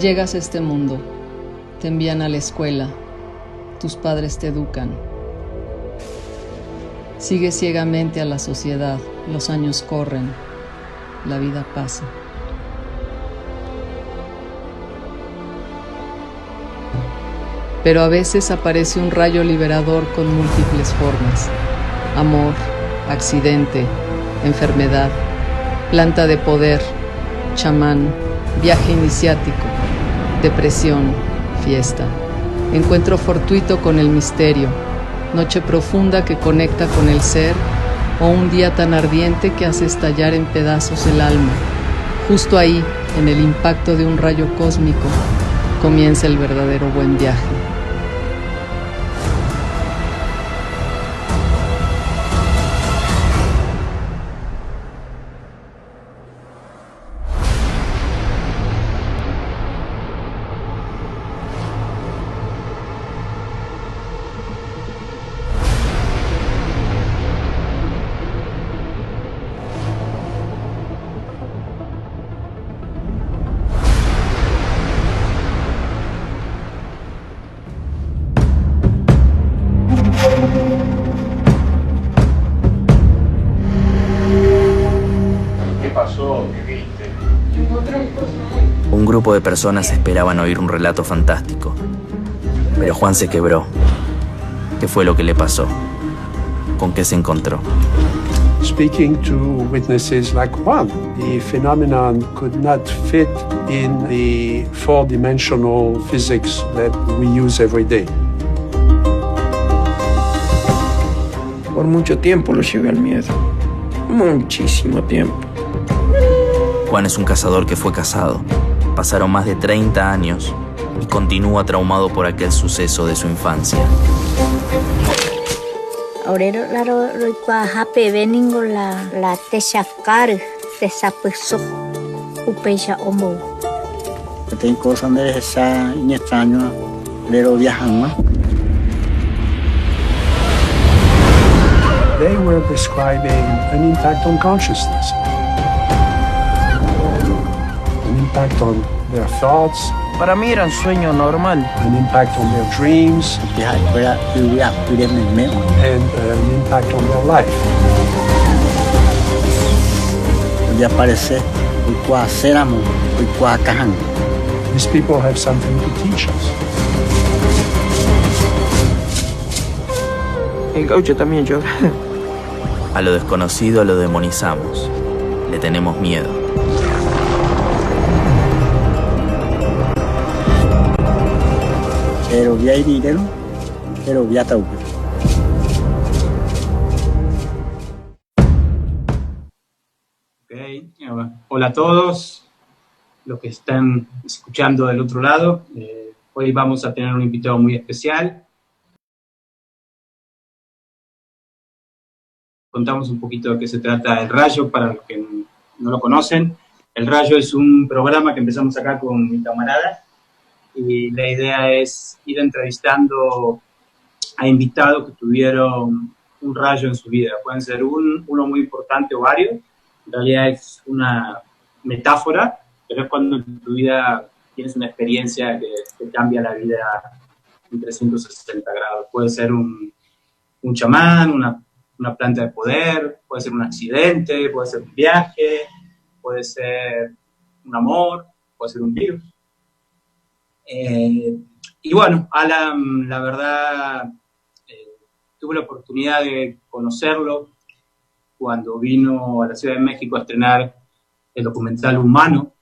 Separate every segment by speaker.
Speaker 1: Llegas a este mundo, te envían a la escuela, tus padres te educan. Sigues ciegamente a la sociedad, los años corren, la vida pasa. Pero a veces aparece un rayo liberador con múltiples formas: amor, accidente, enfermedad, planta de poder, chamán, viaje iniciático, depresión, fiesta, encuentro fortuito con el misterio, noche profunda que conecta con el ser, o un día tan ardiente que hace estallar en pedazos el alma. Justo ahí, en el impacto de un rayo cósmico, comienza el verdadero buen viaje.
Speaker 2: Un grupo de personas esperaban oír un relato fantástico, pero Juan se quebró. ¿Qué fue lo que le pasó? ¿Con qué se encontró?
Speaker 3: Speaking to witnesses like Juan, the phenomenon could not fit in the four-dimensional physics that we use every day.
Speaker 4: Por mucho tiempo lo llevé al miedo. Muchísimo tiempo.
Speaker 2: Juan es un cazador que fue cazado. Pasaron más de 30 años y continúa traumado por aquel suceso de su infancia.
Speaker 5: Aurero laro roikwa hape veningo la tesakar tesapusok upeisha omo.
Speaker 6: Tem cosas donde esa extraño lero viajan más.
Speaker 3: They were describing an impact on consciousness, an impact on their thoughts,
Speaker 4: Para mí era un sueño normal.
Speaker 3: an impact on their dreams,
Speaker 6: Que hay fuera que
Speaker 3: and an impact on their life.
Speaker 6: de aparecer kwa seramo kwa kahan.
Speaker 3: These people have something to teach us.
Speaker 4: El gaucho también llora.
Speaker 2: A lo desconocido lo demonizamos. Le tenemos miedo.
Speaker 6: Pero via irero, pero via tau.
Speaker 7: Okay. Hola a todos los que están escuchando del otro lado. Hoy vamos a tener un invitado muy especial. Contamos un poquito de qué se trata El Rayo para los que no lo conocen. El Rayo es un programa que empezamos acá con mi camarada y la idea es ir entrevistando a invitados que tuvieron un rayo en su vida. Pueden ser uno muy importante o varios. En realidad es una metáfora, pero es cuando en tu vida tienes una experiencia que cambia la vida en 360 grados. Puede ser un chamán, una planta de poder, puede ser un accidente, puede ser un viaje, puede ser un amor, puede ser un virus. Y bueno, Alan, la verdad, tuve la oportunidad de conocerlo cuando vino a la Ciudad de México a estrenar el documental Humano.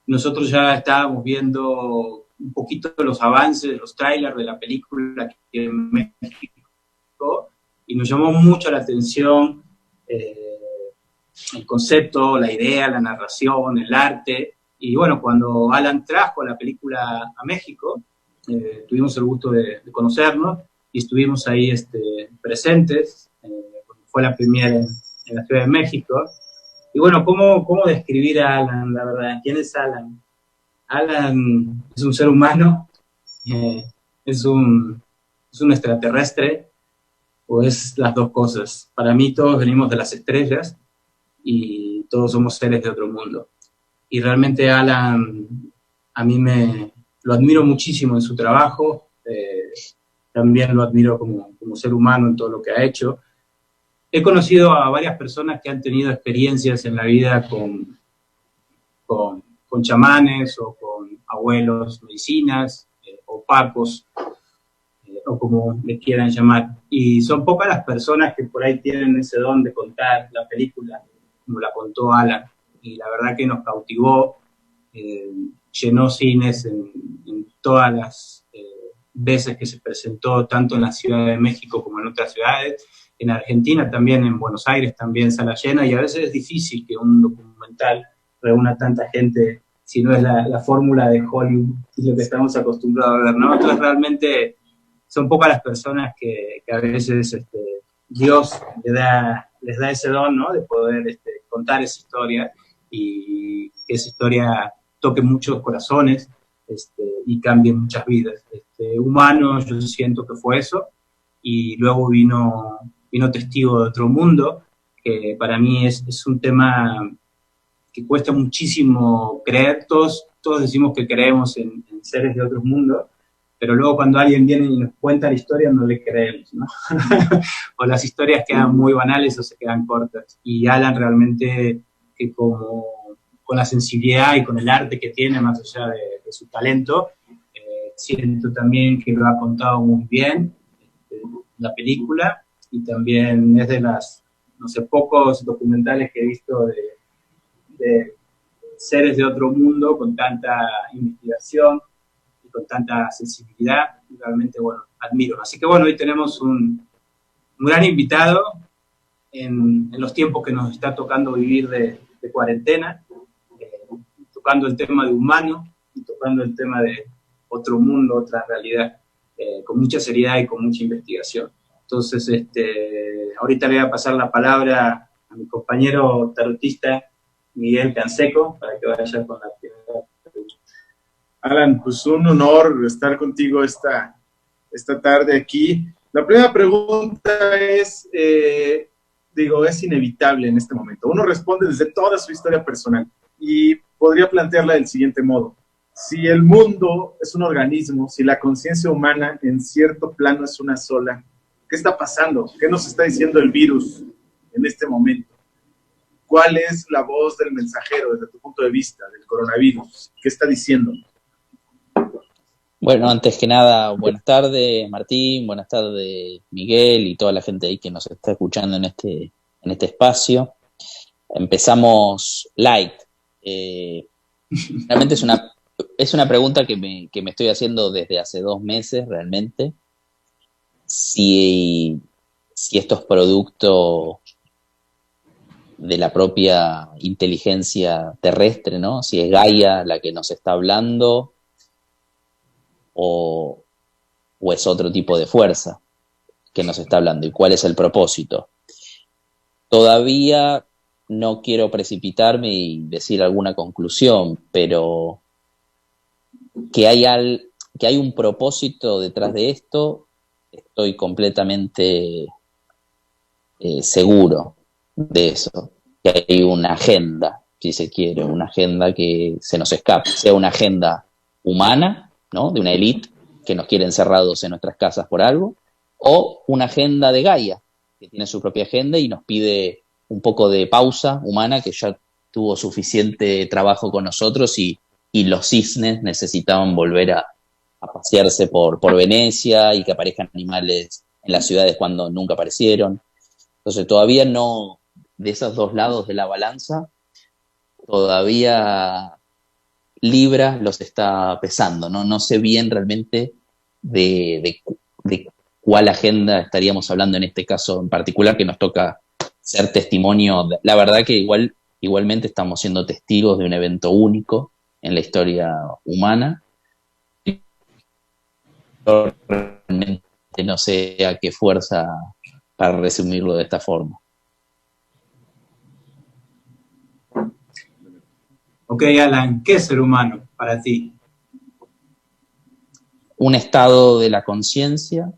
Speaker 7: Nosotros ya estábamos viendo un poquito los avances, los trailers de la película aquí en México, y nos llamó mucho la atención el concepto, la idea, la narración, el arte. Y bueno, cuando Alan trajo la película a México, tuvimos el gusto de conocernos y estuvimos ahí presentes. Fue la premiere en la Ciudad de México. Y bueno, ¿cómo describir a Alan, la verdad? ¿Quién es Alan? Alan es un ser humano, es un extraterrestre, o es las dos cosas. Para mí todos venimos de las estrellas y todos somos seres de otro mundo. y realmente Alan, a mí lo admiro muchísimo en su trabajo, también lo admiro como ser humano en todo lo que ha hecho. He conocido a varias personas que han tenido experiencias en la vida con chamanes o con abuelos, medicinas, o pacos, o como le quieran llamar. Y son pocas las personas que por ahí tienen ese don de contar la película, como la contó Alan. Y la verdad que nos cautivó, llenó cines en todas las veces que se presentó, tanto en la Ciudad de México como en otras ciudades. En Argentina también, en Buenos Aires también sala llena, y a veces es difícil que un documental reúna tanta gente si no es la fórmula de Hollywood, y lo que estamos acostumbrados a ver, ¿no? Entonces realmente son pocas las personas que a veces Dios les da ese don, ¿no? De poder contar esa historia, y que esa historia toque muchos corazones y cambie muchas vidas. Humanos, yo siento que fue eso, y luego vino Testigo de Otro Mundo, que para mí es un tema que cuesta muchísimo creer. Todos decimos que creemos en seres de otros mundos, pero luego cuando alguien viene y nos cuenta la historia no le creemos, ¿no? O las historias quedan muy banales o se quedan cortas. Y Alan realmente, que con la sensibilidad y con el arte que tiene, más allá de su talento, siento también que lo ha contado muy bien la película, y también es de las, no sé, pocos documentales que he visto de seres de otro mundo con tanta investigación y con tanta sensibilidad, y realmente, bueno, admiro. Así que bueno, hoy tenemos un gran invitado en los tiempos que nos está tocando vivir de cuarentena, tocando el tema de humano y tocando el tema de otro mundo, otra realidad, con mucha seriedad y con mucha investigación. Entonces, ahorita le voy a pasar la palabra a mi compañero tarotista Miguel Canseco para que vaya con la primera pregunta.
Speaker 8: Alan, pues un honor estar contigo esta tarde aquí. La primera pregunta es, es inevitable en este momento. Uno responde desde toda su historia personal y podría plantearla del siguiente modo. Si el mundo es un organismo, si la conciencia humana en cierto plano es una sola, ¿qué está pasando? ¿Qué nos está diciendo el virus en este momento? ¿Cuál es la voz del mensajero desde tu punto de vista del coronavirus? ¿Qué está diciendo?
Speaker 2: Bueno, antes que nada, buenas tardes, Martín, buenas tardes, Miguel, y toda la gente ahí que nos está escuchando en este espacio. Empezamos light. Realmente es una pregunta que me estoy haciendo desde hace 2 meses, realmente. Si esto es producto de la propia inteligencia terrestre, ¿no? Si es Gaia la que nos está hablando o es otro tipo de fuerza que nos está hablando, y cuál es el propósito. Todavía no quiero precipitarme y decir alguna conclusión, pero que hay un propósito detrás de esto, estoy completamente seguro de eso, que hay una agenda, si se quiere, una agenda que se nos escapa, sea una agenda humana, ¿no? De una élite que nos quiere encerrados en nuestras casas por algo, o una agenda de Gaia, que tiene su propia agenda y nos pide un poco de pausa humana, que ya tuvo suficiente trabajo con nosotros, y los cisnes necesitaban volver a pasearse por Venecia, y que aparezcan animales en las ciudades cuando nunca aparecieron. Entonces todavía no, de esos 2 lados de la balanza, todavía Libra los está pesando, ¿no? No sé bien realmente de cuál agenda estaríamos hablando en este caso en particular, que nos toca ser testimonio. La verdad que igualmente estamos siendo testigos de un evento único en la historia humana. Realmente no sé a qué fuerza para resumirlo de esta forma.
Speaker 7: Ok, Alan, ¿qué es ser humano para ti?
Speaker 2: Un estado de la conciencia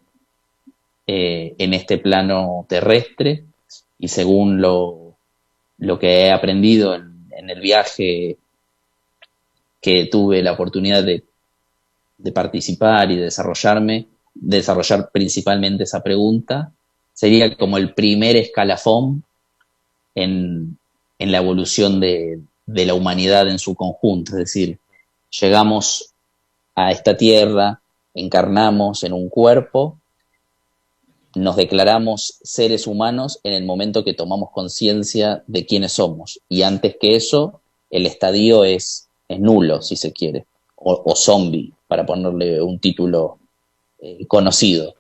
Speaker 2: en este plano terrestre, y según lo que he aprendido en el viaje que tuve la oportunidad de participar y de desarrollar principalmente esa pregunta, sería como el primer escalafón en la evolución de la humanidad en su conjunto. Es decir, llegamos a esta tierra, encarnamos en un cuerpo, nos declaramos seres humanos en el momento que tomamos conciencia de quiénes somos. Y antes que eso, el estadio es nulo, si se quiere, o zombie, para ponerle un título conocido.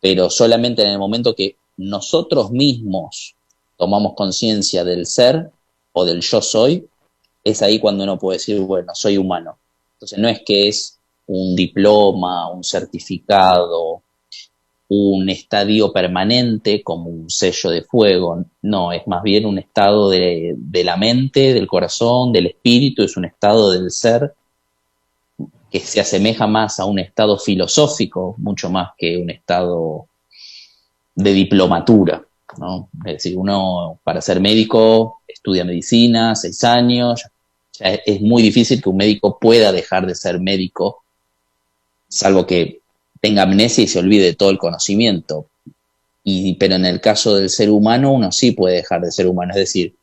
Speaker 2: Pero solamente en el momento que nosotros mismos tomamos conciencia del ser o del yo soy, es ahí cuando uno puede decir, bueno, soy humano. Entonces no es que es un diploma, un certificado, un estadio permanente como un sello de fuego. No, es más bien un estado de la mente, del corazón, del espíritu, es un estado del ser que se asemeja más a un estado filosófico, mucho más que un estado de diplomatura, ¿no? Es decir, uno para ser médico estudia medicina, 6 años, ya es muy difícil que un médico pueda dejar de ser médico, salvo que tenga amnesia y se olvide de todo el conocimiento. Pero en el caso del ser humano, uno sí puede dejar de ser humano. Es decir,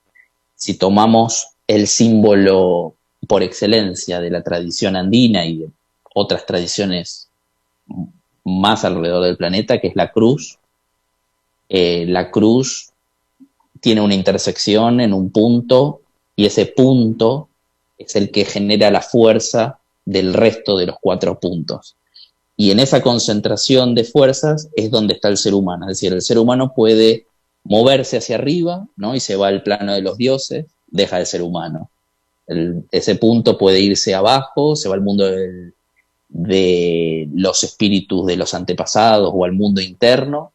Speaker 2: si tomamos el símbolo por excelencia de la tradición andina y de otras tradiciones más alrededor del planeta, que es la cruz tiene una intersección en un punto, y ese punto es el que genera la fuerza del resto de los 4 puntos. Y en esa concentración de fuerzas es donde está el ser humano. Es decir, el ser humano puede moverse hacia arriba, ¿no? Y se va al plano de los dioses, deja de ser humano. Ese punto puede irse abajo, se va al mundo de los espíritus de los antepasados o al mundo interno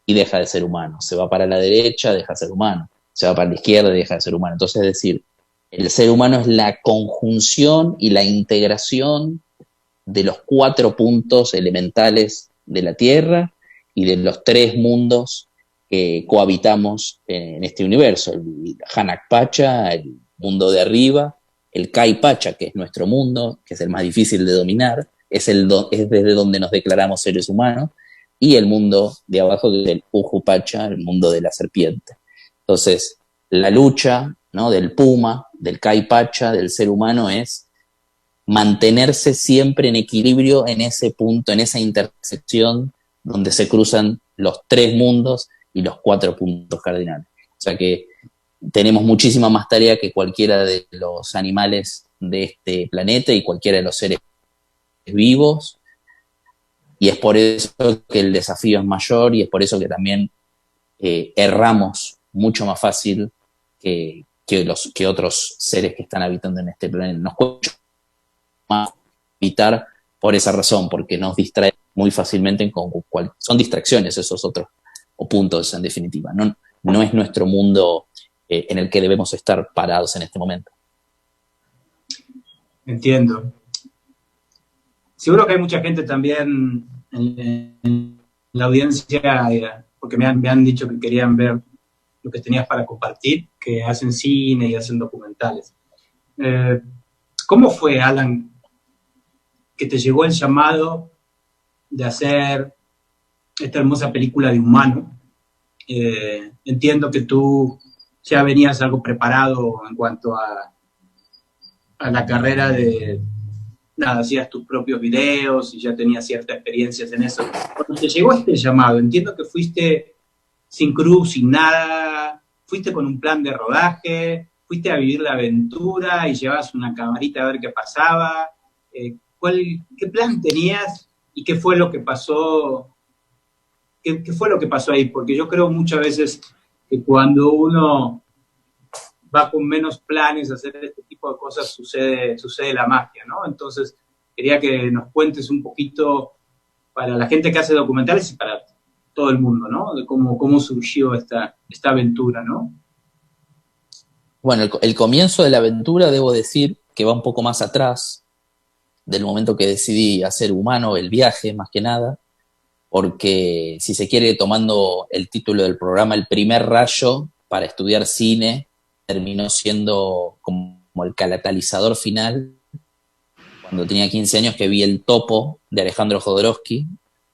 Speaker 2: y deja de ser humano. Se va para la derecha, deja de ser humano. Se va para la izquierda y deja de ser humano. Entonces, es decir, el ser humano es la conjunción y la integración de los 4 puntos elementales de la Tierra y de los 3 mundos que cohabitamos en este universo. El Hanak Pacha, el mundo de arriba, el Kai Pacha, que es nuestro mundo, que es el más difícil de dominar, es desde donde nos declaramos seres humanos, y el mundo de abajo, que es el Uju Pacha, el mundo de la serpiente. Entonces, la lucha, ¿no?, del Puma, del Kai Pacha, del ser humano, es mantenerse siempre en equilibrio en ese punto, en esa intersección donde se cruzan los 3 mundos y los 4 puntos cardinales. O sea que tenemos muchísima más tarea que cualquiera de los animales de este planeta y cualquiera de los seres vivos, y es por eso que el desafío es mayor, y es por eso que también erramos mucho más fácil que otros seres que están habitando en este planeta. Nos cuesta más evitar por esa razón, porque nos distrae muy fácilmente son distracciones esos otros o puntos, en definitiva. No es nuestro mundo en el que debemos estar parados en este momento.
Speaker 7: Entiendo. Seguro que hay mucha gente también en la audiencia, porque me han dicho que querían ver lo que tenías para compartir, que hacen cine y hacen documentales. ¿Cómo fue, Alan, que te llegó el llamado de hacer esta hermosa película de Humano? Entiendo que tú ya venías algo preparado en cuanto a la carrera de... Nada, hacías tus propios videos y ya tenías ciertas experiencias en eso. Cuando te llegó este llamado, entiendo que fuiste sin cruz, sin nada, fuiste con un plan de rodaje, fuiste a vivir la aventura y llevabas una camarita a ver qué pasaba. ¿Qué plan tenías y qué fue lo que pasó? ¿Qué fue lo que pasó ahí? Porque yo creo muchas veces que cuando uno va con menos planes a hacer este tipo de cosas, sucede la magia, ¿no? Entonces, quería que nos cuentes un poquito para la gente que hace documentales y para todo el mundo, ¿no? De cómo surgió esta aventura, ¿no?
Speaker 2: Bueno, el comienzo de la aventura, debo decir, que va un poco más atrás del momento que decidí hacer Humano, el viaje, más que nada, porque, si se quiere, tomando el título del programa, el primer rayo para estudiar cine terminó siendo como el catalizador final cuando tenía 15 años, que vi El Topo de Alejandro Jodorowsky,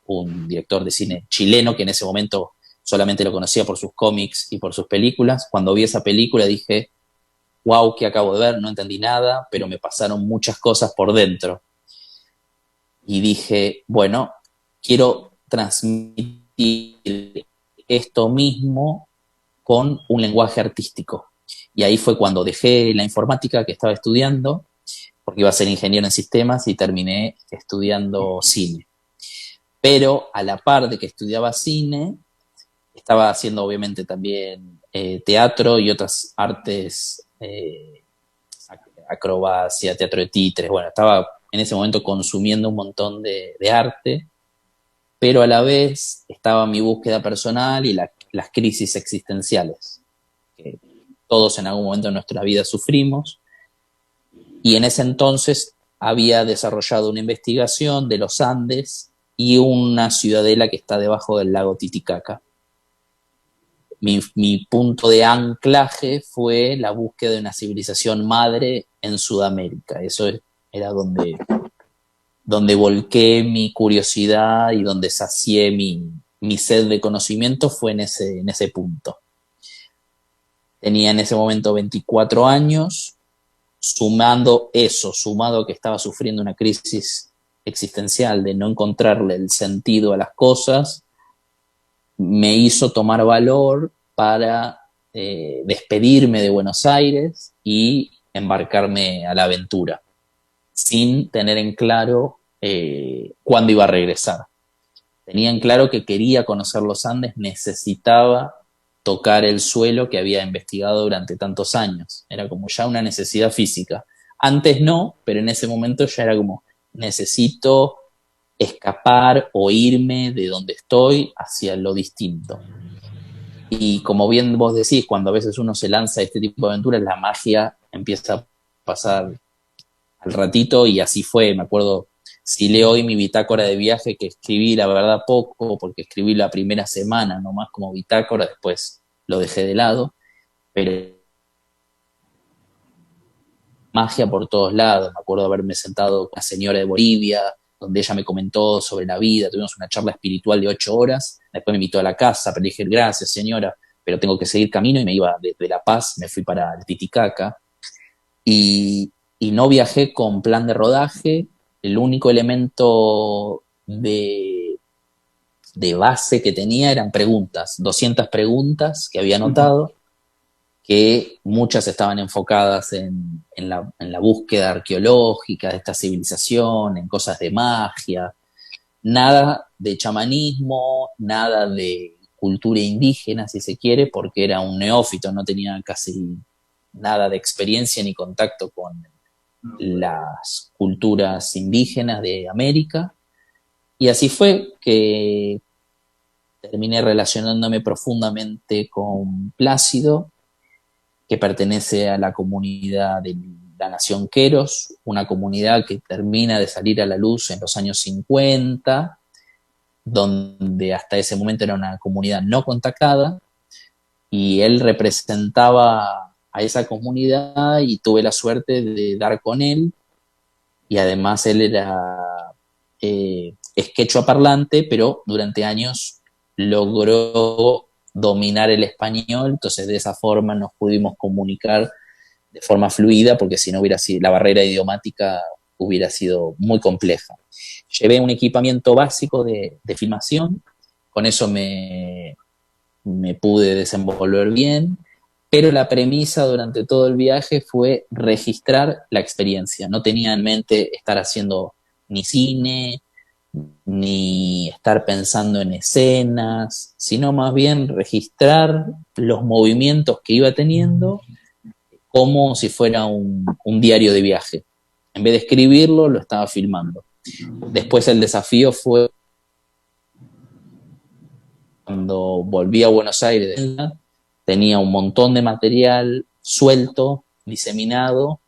Speaker 2: un director de cine chileno que en ese momento solamente lo conocía por sus cómics y por sus películas. Cuando vi esa película dije, wow, ¿qué acabo de ver? No entendí nada, pero me pasaron muchas cosas por dentro. Y dije, bueno, quiero transmitir esto mismo con un lenguaje artístico. Y ahí fue cuando dejé la informática que estaba estudiando, porque iba a ser ingeniero en sistemas, y terminé estudiando cine. Pero a la par de que estudiaba cine, estaba haciendo obviamente también teatro y otras artes, acrobacia, teatro de títeres. Bueno, estaba en ese momento consumiendo un montón de arte, pero a la vez estaba mi búsqueda personal y las crisis existenciales, que todos en algún momento de nuestra vida sufrimos. Y en ese entonces había desarrollado una investigación de los Andes y una ciudadela que está debajo del lago Titicaca. Mi punto de anclaje fue la búsqueda de una civilización madre en Sudamérica. Eso era donde volqué mi curiosidad y donde sacié mi sed de conocimiento, fue en ese punto. Tenía en ese momento 24 años, sumado que estaba sufriendo una crisis existencial de no encontrarle el sentido a las cosas, me hizo tomar valor para despedirme de Buenos Aires y embarcarme a la aventura, sin tener en claro cuándo iba a regresar. Tenía en claro que quería conocer los Andes, necesitaba tocar el suelo que había investigado durante tantos años. Era como ya una necesidad física. Antes no, pero en ese momento ya era como, necesito escapar o irme de donde estoy hacia lo distinto. Y como bien vos decís, cuando a veces uno se lanza a este tipo de aventuras, la magia empieza a pasar al ratito, y así fue. Me acuerdo, si leo hoy mi bitácora de viaje, que escribí la verdad poco, porque escribí la primera semana nomás como bitácora, después lo dejé de lado, pero magia por todos lados. Me acuerdo haberme sentado con una señora de Bolivia, donde ella me comentó sobre la vida, tuvimos una charla espiritual de 8 horas, después me invitó a la casa, pero le dije, gracias señora, pero tengo que seguir camino, y me iba desde La Paz, me fui para el Titicaca, y no viajé con plan de rodaje. El único elemento de base que tenía eran preguntas, 200 preguntas que había anotado, que muchas estaban enfocadas en la búsqueda arqueológica de esta civilización, en cosas de magia, nada de chamanismo, nada de cultura indígena, si se quiere, porque era un neófito, no tenía casi nada de experiencia ni contacto con las culturas indígenas de América. Y así fue que terminé relacionándome profundamente con Plácido, que pertenece a la comunidad de la Nación Queros, una comunidad que termina de salir a la luz en los años 50, donde hasta ese momento era una comunidad no contactada, y él representaba a esa comunidad, y tuve la suerte de dar con él, y además él era es quechua parlante, pero durante años logró dominar el español, entonces de esa forma nos pudimos comunicar de forma fluida, porque si no hubiera sido, la barrera idiomática hubiera sido muy compleja. Llevé un equipamiento básico de filmación, con eso me pude desenvolver bien, pero la premisa durante todo el viaje fue registrar la experiencia. No tenía en mente estar haciendo ni cine, ni estar pensando en escenas, sino más bien registrar los movimientos que iba teniendo como si fuera un diario de viaje. En vez de escribirlo, lo estaba filmando. Después el desafío fue cuando volví a Buenos Aires, tenía un montón de material suelto, diseminado,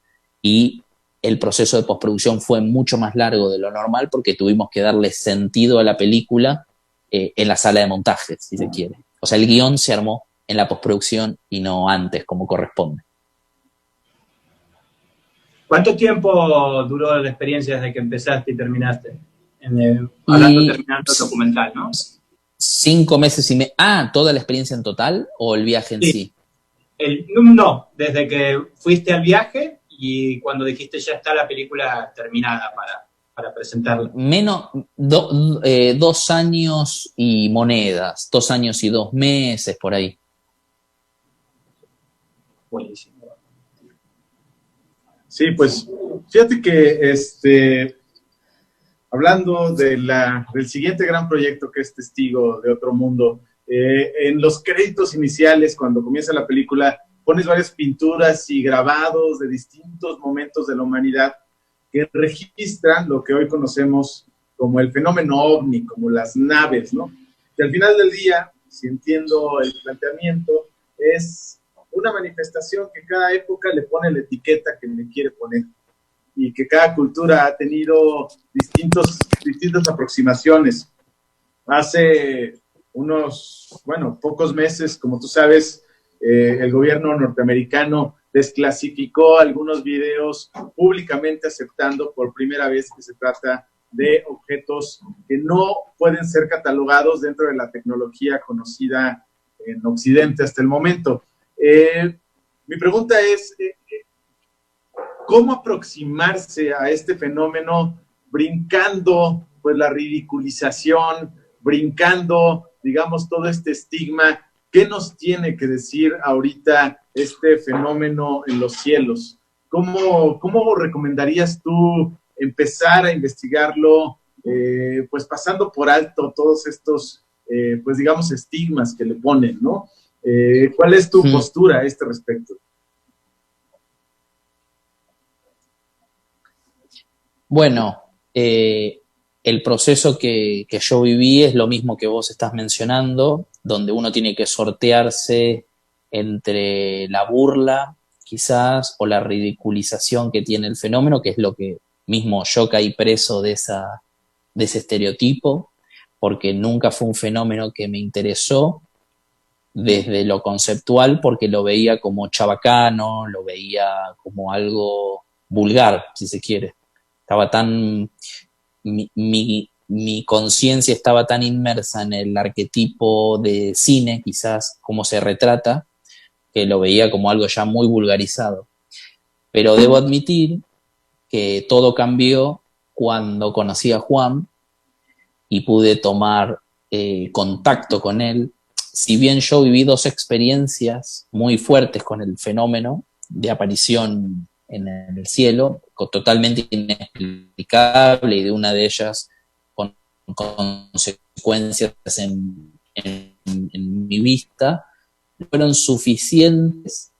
Speaker 2: y el proceso de postproducción fue mucho más largo de lo normal, porque tuvimos que darle sentido a la película en la sala de montaje, si se quiere. O sea, el guión se armó en la postproducción y no antes, como corresponde.
Speaker 7: ¿Cuánto tiempo duró la experiencia desde que empezaste y terminaste? Terminando el documental, ¿no?
Speaker 2: 5 meses y medio. Ah, ¿toda la experiencia en total o el viaje en sí?
Speaker 7: No, desde que fuiste al viaje y cuando dijiste ya está la película terminada para presentarla.
Speaker 2: 2 años y monedas, 2 años y 2 meses, por ahí.
Speaker 7: Buenísimo.
Speaker 8: Sí, pues fíjate que hablando del siguiente gran proyecto que es Testigo de Otro Mundo, en los créditos iniciales, cuando comienza la película, pones varias pinturas y grabados de distintos momentos de la humanidad que registran lo que hoy conocemos como el fenómeno ovni, como las naves, ¿no? Que al final del día, si entiendo el planteamiento, es una manifestación que cada época le pone la etiqueta que le quiere poner y que cada cultura ha tenido distintas aproximaciones. Hace unos, pocos meses, como tú sabes, el gobierno norteamericano desclasificó algunos videos públicamente aceptando por primera vez que se trata de objetos que no pueden ser catalogados dentro de la tecnología conocida en Occidente hasta el momento. Mi pregunta es, ¿cómo aproximarse a este fenómeno brincando pues la ridiculización, brincando, digamos, todo este estigma? ¿Qué nos tiene que decir ahorita este fenómeno en los cielos? ¿Cómo recomendarías tú empezar a investigarlo, pues pasando por alto todos estos, pues digamos, estigmas que le ponen, ¿no? ¿Cuál es tu postura a este respecto?
Speaker 2: Bueno, el proceso que yo viví es lo mismo que vos estás mencionando, donde uno tiene que sortearse entre la burla, quizás, o la ridiculización que tiene el fenómeno, que es lo que mismo yo caí preso de ese estereotipo, porque nunca fue un fenómeno que me interesó desde lo conceptual, porque lo veía como chabacano, lo veía como algo vulgar, si se quiere. Estaba tan... Mi conciencia estaba tan inmersa en el arquetipo de cine, quizás, como se retrata, que lo veía como algo ya muy vulgarizado. Pero debo admitir que todo cambió cuando conocí a Juan y pude tomar contacto con él. Si bien yo viví 2 experiencias muy fuertes con el fenómeno de aparición en el cielo, totalmente inexplicable, y de una de ellas con consecuencias en mi vista, fueron suficientes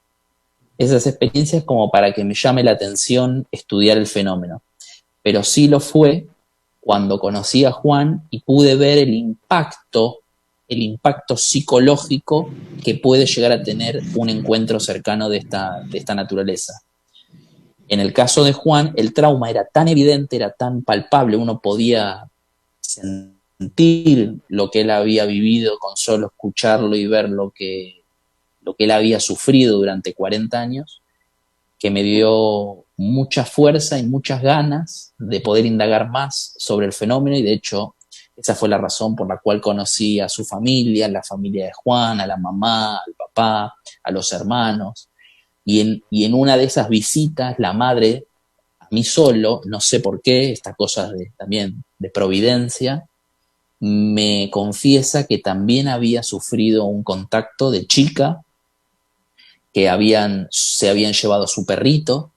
Speaker 2: esas experiencias como para que me llame la atención estudiar el fenómeno. Pero sí lo fue cuando conocí a Juan y pude ver el impacto psicológico que puede llegar a tener un encuentro cercano de esta naturaleza. En el caso de Juan, el trauma era tan evidente, era tan palpable, uno podía sentir lo que él había vivido con solo escucharlo y ver lo que él había sufrido durante 40 años, que me dio mucha fuerza y muchas ganas de poder indagar más sobre el fenómeno, y de hecho esa fue la razón por la cual conocí a su familia, la familia de Juan, a la mamá, al papá, a los hermanos. Y en una de esas visitas, la madre, a mí solo, no sé por qué, estas cosas también de providencia, me confiesa que también había sufrido un contacto de chica, que se habían llevado a su perrito,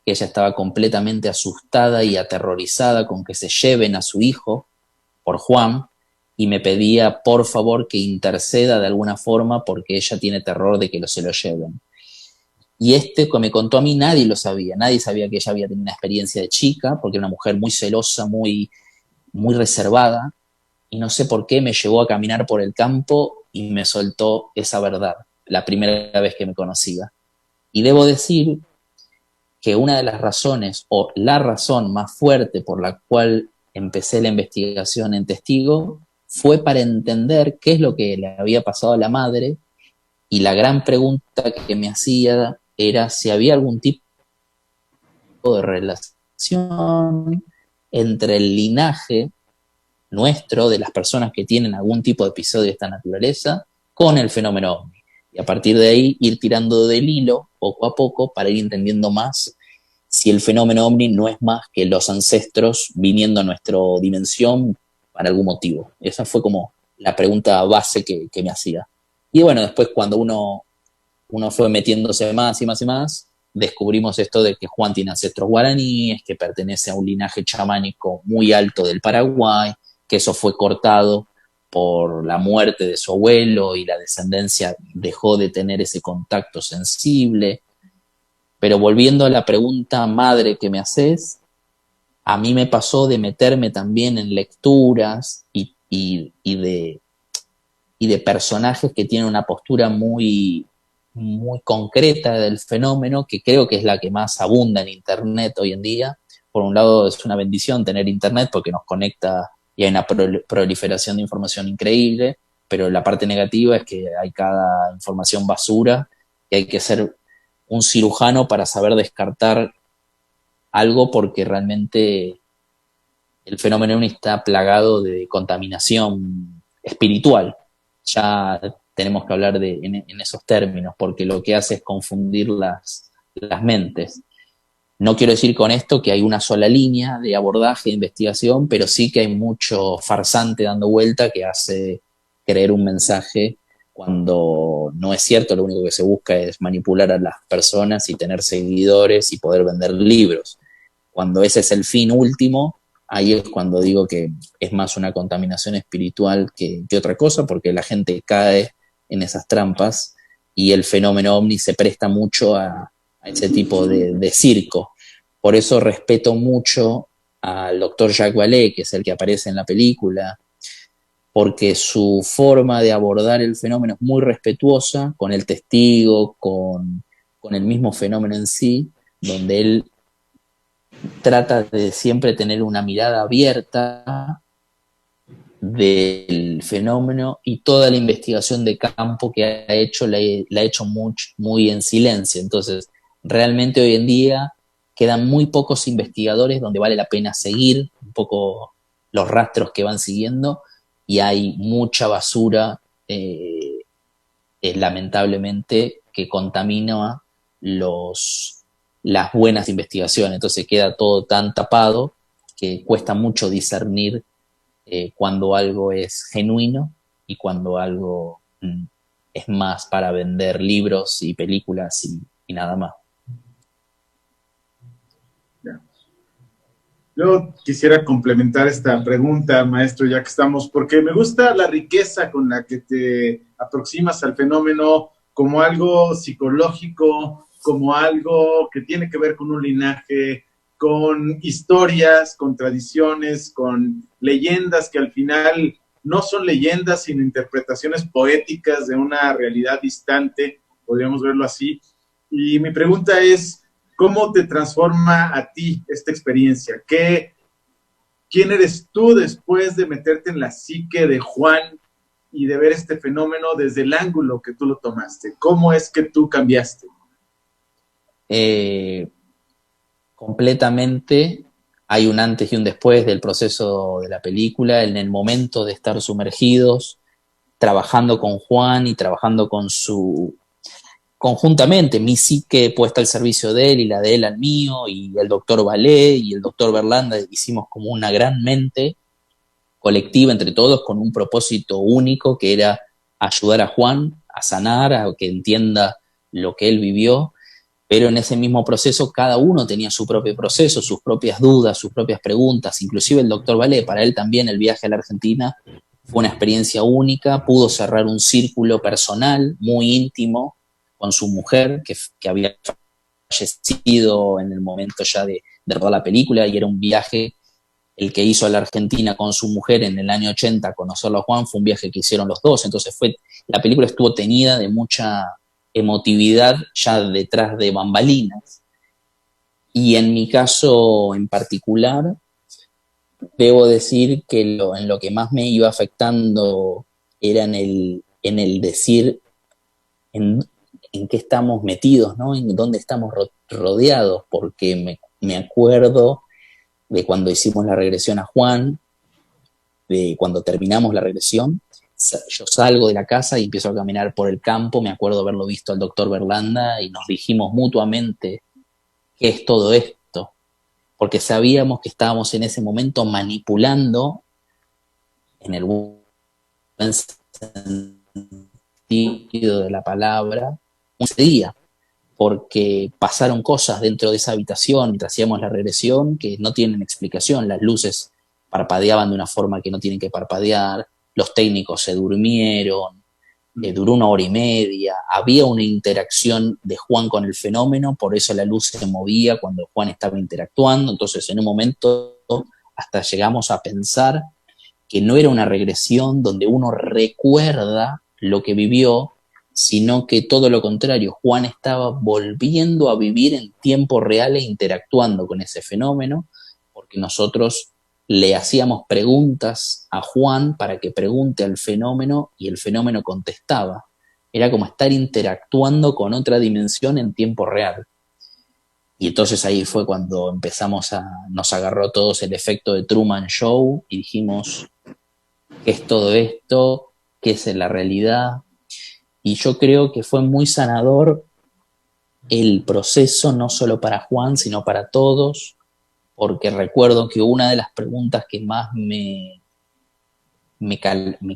Speaker 2: que ella estaba completamente asustada y aterrorizada con que se lleven a su hijo por Juan, y me pedía por favor que interceda de alguna forma porque ella tiene terror de que se lo lleven. Y que me contó a mí, nadie lo sabía, nadie sabía que ella había tenido una experiencia de chica, porque era una mujer muy celosa, muy, muy reservada, y no sé por qué me llevó a caminar por el campo y me soltó esa verdad, la primera vez que me conocía. Y debo decir que una de las razones, o la razón más fuerte por la cual empecé la investigación en Testigo, fue para entender qué es lo que le había pasado a la madre, y la gran pregunta que me hacía era si había algún tipo de relación entre el linaje nuestro, de las personas que tienen algún tipo de episodio de esta naturaleza, con el fenómeno ovni. Y a partir de ahí ir tirando del hilo poco a poco para ir entendiendo más si el fenómeno ovni no es más que los ancestros viniendo a nuestra dimensión para algún motivo. Esa fue como la pregunta base que me hacía. Y bueno, después cuando uno fue metiéndose más y más y más, descubrimos esto de que Juan tiene ancestros guaraníes, que pertenece a un linaje chamánico muy alto del Paraguay, que eso fue cortado por la muerte de su abuelo y la descendencia dejó de tener ese contacto sensible. Pero volviendo a la pregunta madre que me haces, a mí me pasó de meterme también en lecturas y de personajes que tienen una postura muy, muy concreta del fenómeno, que creo que es la que más abunda en Internet hoy en día. Por un lado es una bendición tener Internet porque nos conecta y hay una proliferación de información increíble, pero la parte negativa es que hay cada información basura y hay que ser un cirujano para saber descartar algo, porque realmente el fenómeno ovni está plagado de contaminación espiritual. Ya tenemos que hablar en esos términos, porque lo que hace es confundir las mentes. No quiero decir con esto que hay una sola línea de abordaje, de investigación, pero sí que hay mucho farsante dando vuelta que hace creer un mensaje cuando no es cierto. Lo único que se busca es manipular a las personas y tener seguidores y poder vender libros. Cuando ese es el fin último, ahí es cuando digo que es más una contaminación espiritual que otra cosa, porque la gente cae en esas trampas y el fenómeno ovni se presta mucho a ese tipo de circo. Por eso respeto mucho al doctor Jacques Vallée, que es el que aparece en la película, porque su forma de abordar el fenómeno es muy respetuosa con el testigo, con el mismo fenómeno en sí, donde él trata de siempre tener una mirada abierta del fenómeno, y toda la investigación de campo que ha hecho la ha hecho muy en silencio. Entonces, realmente hoy en día quedan muy pocos investigadores donde vale la pena seguir un poco los rastros que van siguiendo, y hay mucha basura, lamentablemente, que contamina las buenas investigaciones. Entonces queda todo tan tapado que cuesta mucho discernir cuando algo es genuino y cuando algo es más para vender libros y películas y nada más.
Speaker 8: Yo quisiera complementar esta pregunta, maestro, ya que estamos, porque me gusta la riqueza con la que te aproximas al fenómeno como algo psicológico, como algo que tiene que ver con un linaje, con historias, con tradiciones, con leyendas que al final no son leyendas, sino interpretaciones poéticas de una realidad distante, podríamos verlo así. Y mi pregunta es, ¿cómo te transforma a ti esta experiencia? ¿Quién eres tú después de meterte en la psique de Juan y de ver este fenómeno desde el ángulo que tú lo tomaste? ¿Cómo es que tú cambiaste?
Speaker 2: Completamente. Hay un antes y un después del proceso de la película. En el momento de estar sumergidos, trabajando con Juan y trabajando conjuntamente, mi psique puesta al servicio de él y la de él al mío, y el doctor Vallée y el doctor Berlanda, hicimos como una gran mente colectiva entre todos con un propósito único, que era ayudar a Juan a sanar, a que entienda lo que él vivió. Pero en ese mismo proceso cada uno tenía su propio proceso, sus propias dudas, sus propias preguntas. Inclusive el doctor Vallée, para él también el viaje a la Argentina fue una experiencia única, pudo cerrar un círculo personal muy íntimo con su mujer, que había fallecido en el momento ya de rodar la película, y era un viaje el que hizo a la Argentina con su mujer en el año 80 a conocerlo a Juan, fue un viaje que hicieron los dos. Entonces la película estuvo teñida de mucha emotividad ya detrás de bambalinas. Y en mi caso en particular, debo decir que en lo que más me iba afectando era en el decir en qué estamos metidos, ¿no? En dónde estamos rodeados, porque me acuerdo de cuando hicimos la regresión a Juan, de cuando terminamos la regresión, yo salgo de la casa y empiezo a caminar por el campo, me acuerdo haberlo visto al doctor Berlanda y nos dijimos mutuamente, ¿qué es todo esto? Porque sabíamos que estábamos en ese momento manipulando, en el buen sentido de la palabra, un día, porque pasaron cosas dentro de esa habitación mientras hacíamos la regresión que no tienen explicación. Las luces parpadeaban de una forma que no tienen que parpadear, los técnicos se durmieron, duró 1 hora y media, había una interacción de Juan con el fenómeno, por eso la luz se movía cuando Juan estaba interactuando, entonces en un momento hasta llegamos a pensar que no era una regresión donde uno recuerda lo que vivió, sino que todo lo contrario, Juan estaba volviendo a vivir en tiempo real e interactuando con ese fenómeno, porque nosotros le hacíamos preguntas a Juan para que pregunte al fenómeno y el fenómeno contestaba. Era como estar interactuando con otra dimensión en tiempo real. Y entonces ahí fue cuando nos agarró a todos el efecto de Truman Show y dijimos, ¿qué es todo esto? ¿Qué es la realidad? Y yo creo que fue muy sanador el proceso, no solo para Juan, sino para todos, porque recuerdo que una de las preguntas que más me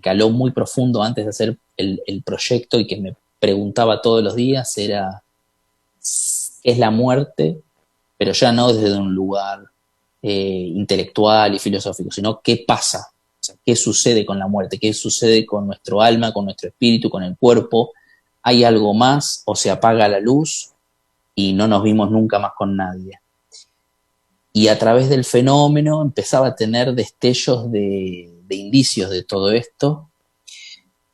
Speaker 2: caló muy profundo antes de hacer el proyecto y que me preguntaba todos los días era ¿qué es la muerte? Pero ya no desde un lugar intelectual y filosófico, sino ¿qué pasa? O sea, ¿qué sucede con la muerte? ¿Qué sucede con nuestro alma, con nuestro espíritu, con el cuerpo? ¿Hay algo más o se apaga la luz y no nos vimos nunca más con nadie? Y a través del fenómeno empezaba a tener destellos de indicios de todo esto,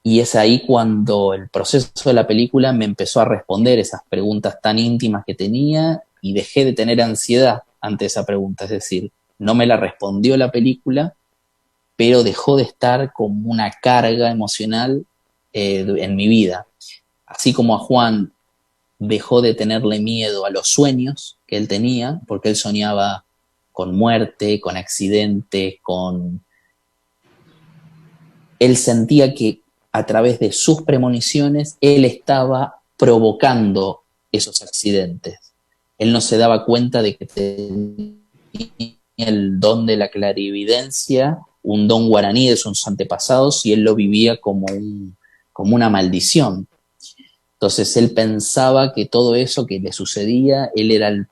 Speaker 2: y es ahí cuando el proceso de la película me empezó a responder esas preguntas tan íntimas que tenía y dejé de tener ansiedad ante esa pregunta, es decir, no me la respondió la película, pero dejó de estar como una carga emocional en mi vida. Así como a Juan dejó de tenerle miedo a los sueños que él tenía, porque él soñaba con muerte, con accidentes, Él sentía que a través de sus premoniciones él estaba provocando esos accidentes. Él no se daba cuenta de que tenía el don de la clarividencia, un don guaraní de sus antepasados, y él lo vivía como una maldición. Entonces él pensaba que todo eso que le sucedía, él era el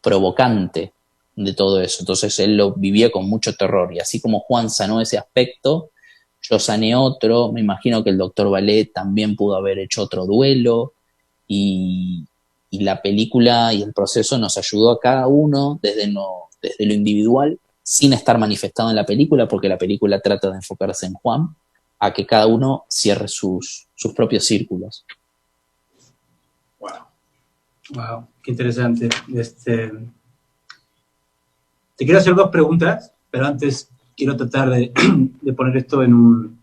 Speaker 2: provocante de todo eso. Entonces él lo vivía con mucho terror. Y así como Juan sanó ese aspecto, yo sané otro. Me imagino que el doctor Ballet también pudo haber hecho otro duelo. Y la película y el proceso nos ayudó a cada uno desde lo individual, sin estar manifestado en la película, porque la película trata de enfocarse en Juan, a que cada uno cierre sus propios círculos.
Speaker 7: Wow, qué interesante. Te quiero hacer 2 preguntas, pero antes quiero tratar de poner esto en un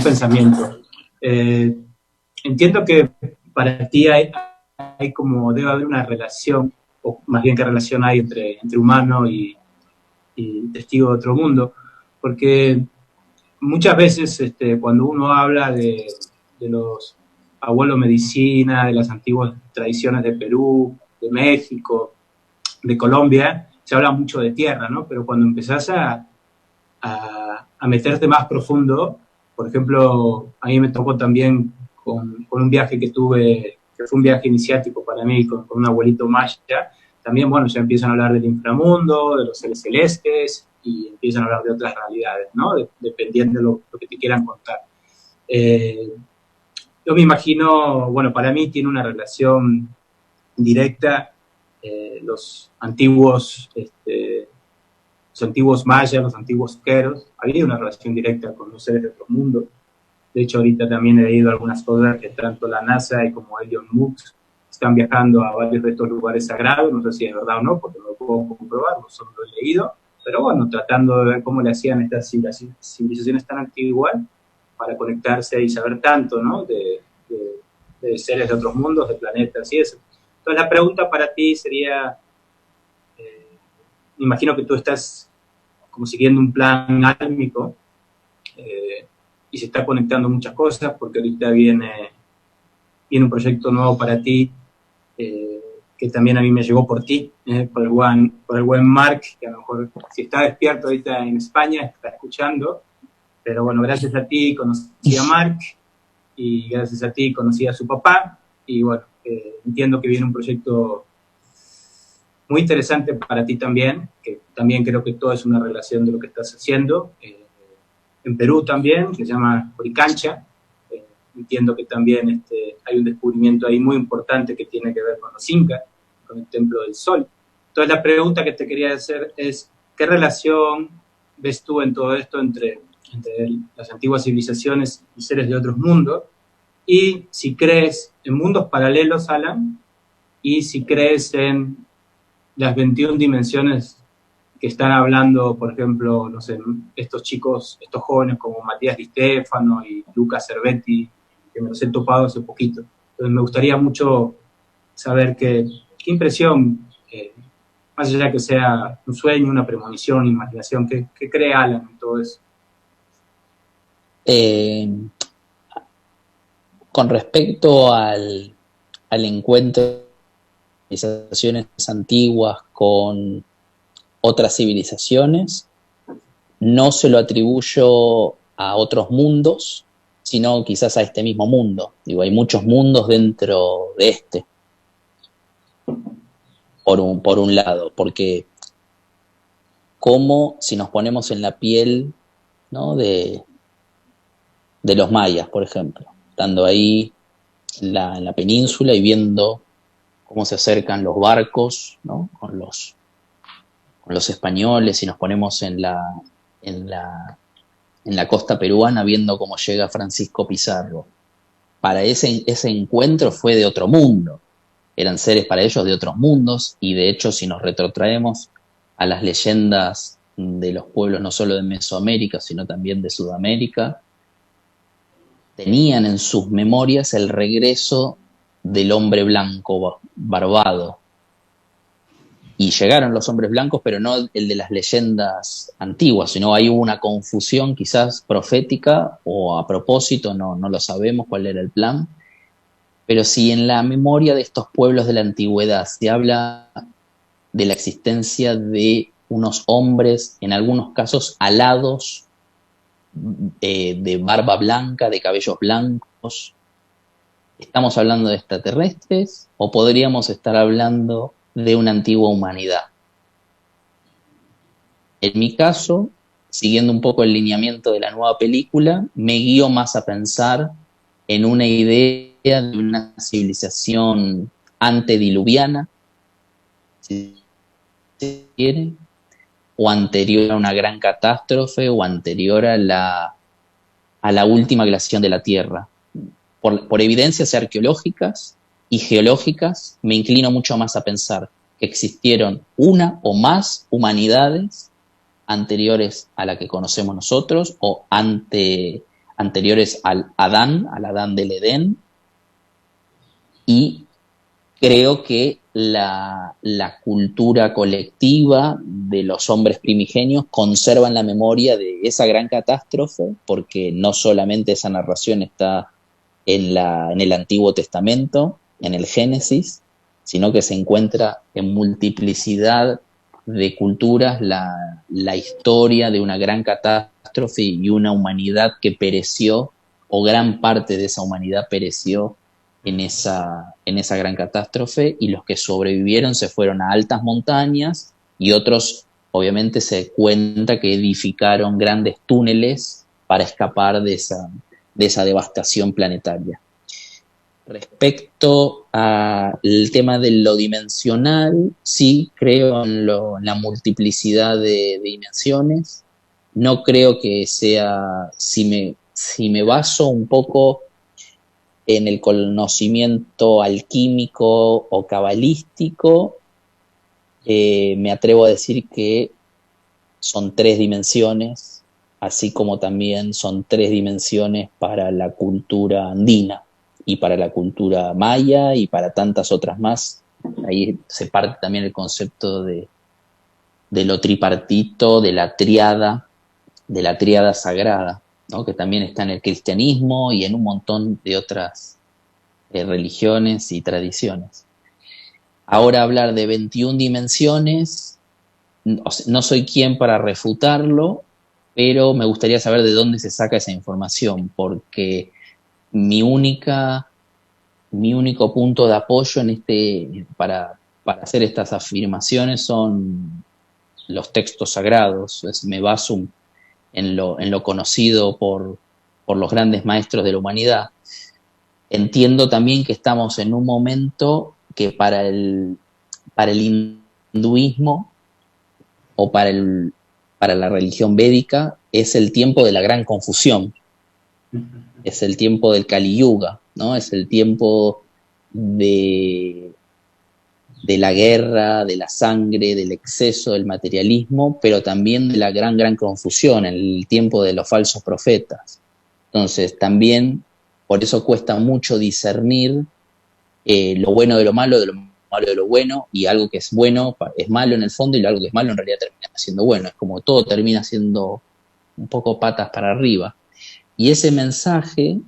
Speaker 7: pensamiento. Entiendo que para ti hay como debe haber una relación, o más bien qué relación hay entre humano y testigo de otro mundo, porque muchas veces cuando uno habla de los abuelos medicina, de las antiguas tradiciones de Perú, de México, de Colombia, se habla mucho de tierra, ¿no? Pero cuando empezás a meterte más profundo, por ejemplo, a mí me tocó también con un viaje que tuve, que fue un viaje iniciático para mí, con un abuelito maya, también, bueno, ya empiezan a hablar del inframundo, de los seres celestes, y empiezan a hablar de otras realidades, ¿no? Dependiendo de lo que te quieran contar. Yo me imagino, bueno, para mí tiene una relación directa los antiguos mayas, los antiguos queros, había una relación directa con los seres de otro mundo. De hecho, ahorita también he leído algunas cosas que tanto la NASA y como Elon Musk están viajando a varios de estos lugares sagrados, no sé si es verdad o no, porque no lo puedo comprobar, no solo lo he leído, pero bueno, tratando de ver cómo le hacían estas civilizaciones tan antiguas para conectarse y saber tanto, ¿no? De seres de otros mundos, de planetas y eso. Entonces la pregunta para ti sería, me imagino que tú estás como siguiendo un plan álmico y se está conectando muchas cosas, porque ahorita viene un proyecto nuevo para ti, que también a mí me llegó por ti, por el buen Marc, que a lo mejor si está despierto ahorita en España, está escuchando, pero bueno, gracias a ti conocí a Marc, y gracias a ti conocí a su papá, y bueno, entiendo que viene un proyecto muy interesante para ti también, que también creo que todo es una relación de lo que estás haciendo, en Perú también, que se llama Oricancha. Entiendo que también hay un descubrimiento ahí muy importante que tiene que ver con los incas, con el Templo del Sol. Entonces la pregunta que te quería hacer es, ¿qué relación ves tú en todo esto entre las antiguas civilizaciones y seres de otros mundos? Y si crees en mundos paralelos, Alan, y si crees en las 21 dimensiones que están hablando, por ejemplo, no sé, estos jóvenes como Matías Di Stefano y Luca Cervetti, que me los he topado hace poquito. Entonces me gustaría mucho saber qué impresión, más allá que sea un sueño, una premonición, una imaginación, ¿qué cree Alan en todo eso?
Speaker 2: Con respecto al encuentro de civilizaciones antiguas con otras civilizaciones, no se lo atribuyo a otros mundos, sino quizás a este mismo mundo. Digo, hay muchos mundos dentro de este, por un lado, porque como si nos ponemos en la piel, ¿no?, de los mayas, por ejemplo, estando ahí en la península y viendo cómo se acercan los barcos, ¿no?, con los españoles, y nos ponemos en la costa peruana viendo cómo llega Francisco Pizarro. Para ese encuentro fue de otro mundo, eran seres para ellos de otros mundos, y de hecho si nos retrotraemos a las leyendas de los pueblos no solo de Mesoamérica, sino también de Sudamérica, tenían en sus memorias el regreso del hombre blanco barbado. Y llegaron los hombres blancos, pero no el de las leyendas antiguas, sino hay una confusión quizás profética o a propósito, no lo sabemos cuál era el plan. Pero si en la memoria de estos pueblos de la antigüedad se habla de la existencia de unos hombres, en algunos casos alados, de barba blanca, de cabellos blancos, ¿estamos hablando de extraterrestres o podríamos estar hablando de una antigua humanidad? En mi caso, siguiendo un poco el lineamiento de la nueva película, me guío más a pensar en una idea de una civilización antediluviana, si se quiere, o anterior a una gran catástrofe, o anterior a la última glaciación de la Tierra. Por evidencias arqueológicas y geológicas, me inclino mucho más a pensar que existieron una o más humanidades anteriores a la que conocemos nosotros, o anteriores al Adán del Edén, y creo que la cultura colectiva de los hombres primigenios conservan la memoria de esa gran catástrofe, porque no solamente esa narración está en el Antiguo Testamento, en el Génesis, sino que se encuentra en multiplicidad de culturas la historia de una gran catástrofe y una humanidad que pereció, o gran parte de esa humanidad pereció en esa gran catástrofe, y los que sobrevivieron se fueron a altas montañas, y otros obviamente se cuenta que edificaron grandes túneles para escapar de esa devastación planetaria. Respecto al tema de lo dimensional, sí creo en la multiplicidad de dimensiones. No creo que sea, si me baso un poco en el conocimiento alquímico o cabalístico, me atrevo a decir que son 3 dimensiones, así como también son 3 dimensiones para la cultura andina y para la cultura maya y para tantas otras más. Ahí se parte también el concepto de de lo tripartito, de la tríada sagrada, ¿no? Que también está en el cristianismo y en un montón de otras religiones y tradiciones. Ahora hablar de 21 dimensiones, no soy quien para refutarlo, pero me gustaría saber de dónde se saca esa información, porque mi único punto de apoyo para hacer estas afirmaciones son los textos sagrados. Me baso en lo conocido por los grandes maestros de la humanidad. Entiendo también que estamos en un momento que para el hinduismo o para la religión védica es el tiempo de la gran confusión, es el tiempo del Kali Yuga, ¿no? Es el tiempo de la guerra, de la sangre, del exceso, del materialismo, pero también de la gran confusión, el tiempo de los falsos profetas. Entonces también por eso cuesta mucho discernir lo bueno de lo malo de lo bueno, y algo que es bueno es malo en el fondo, y algo que es malo en realidad termina siendo bueno. Es como todo termina siendo un poco patas para arriba. Y ese mensaje,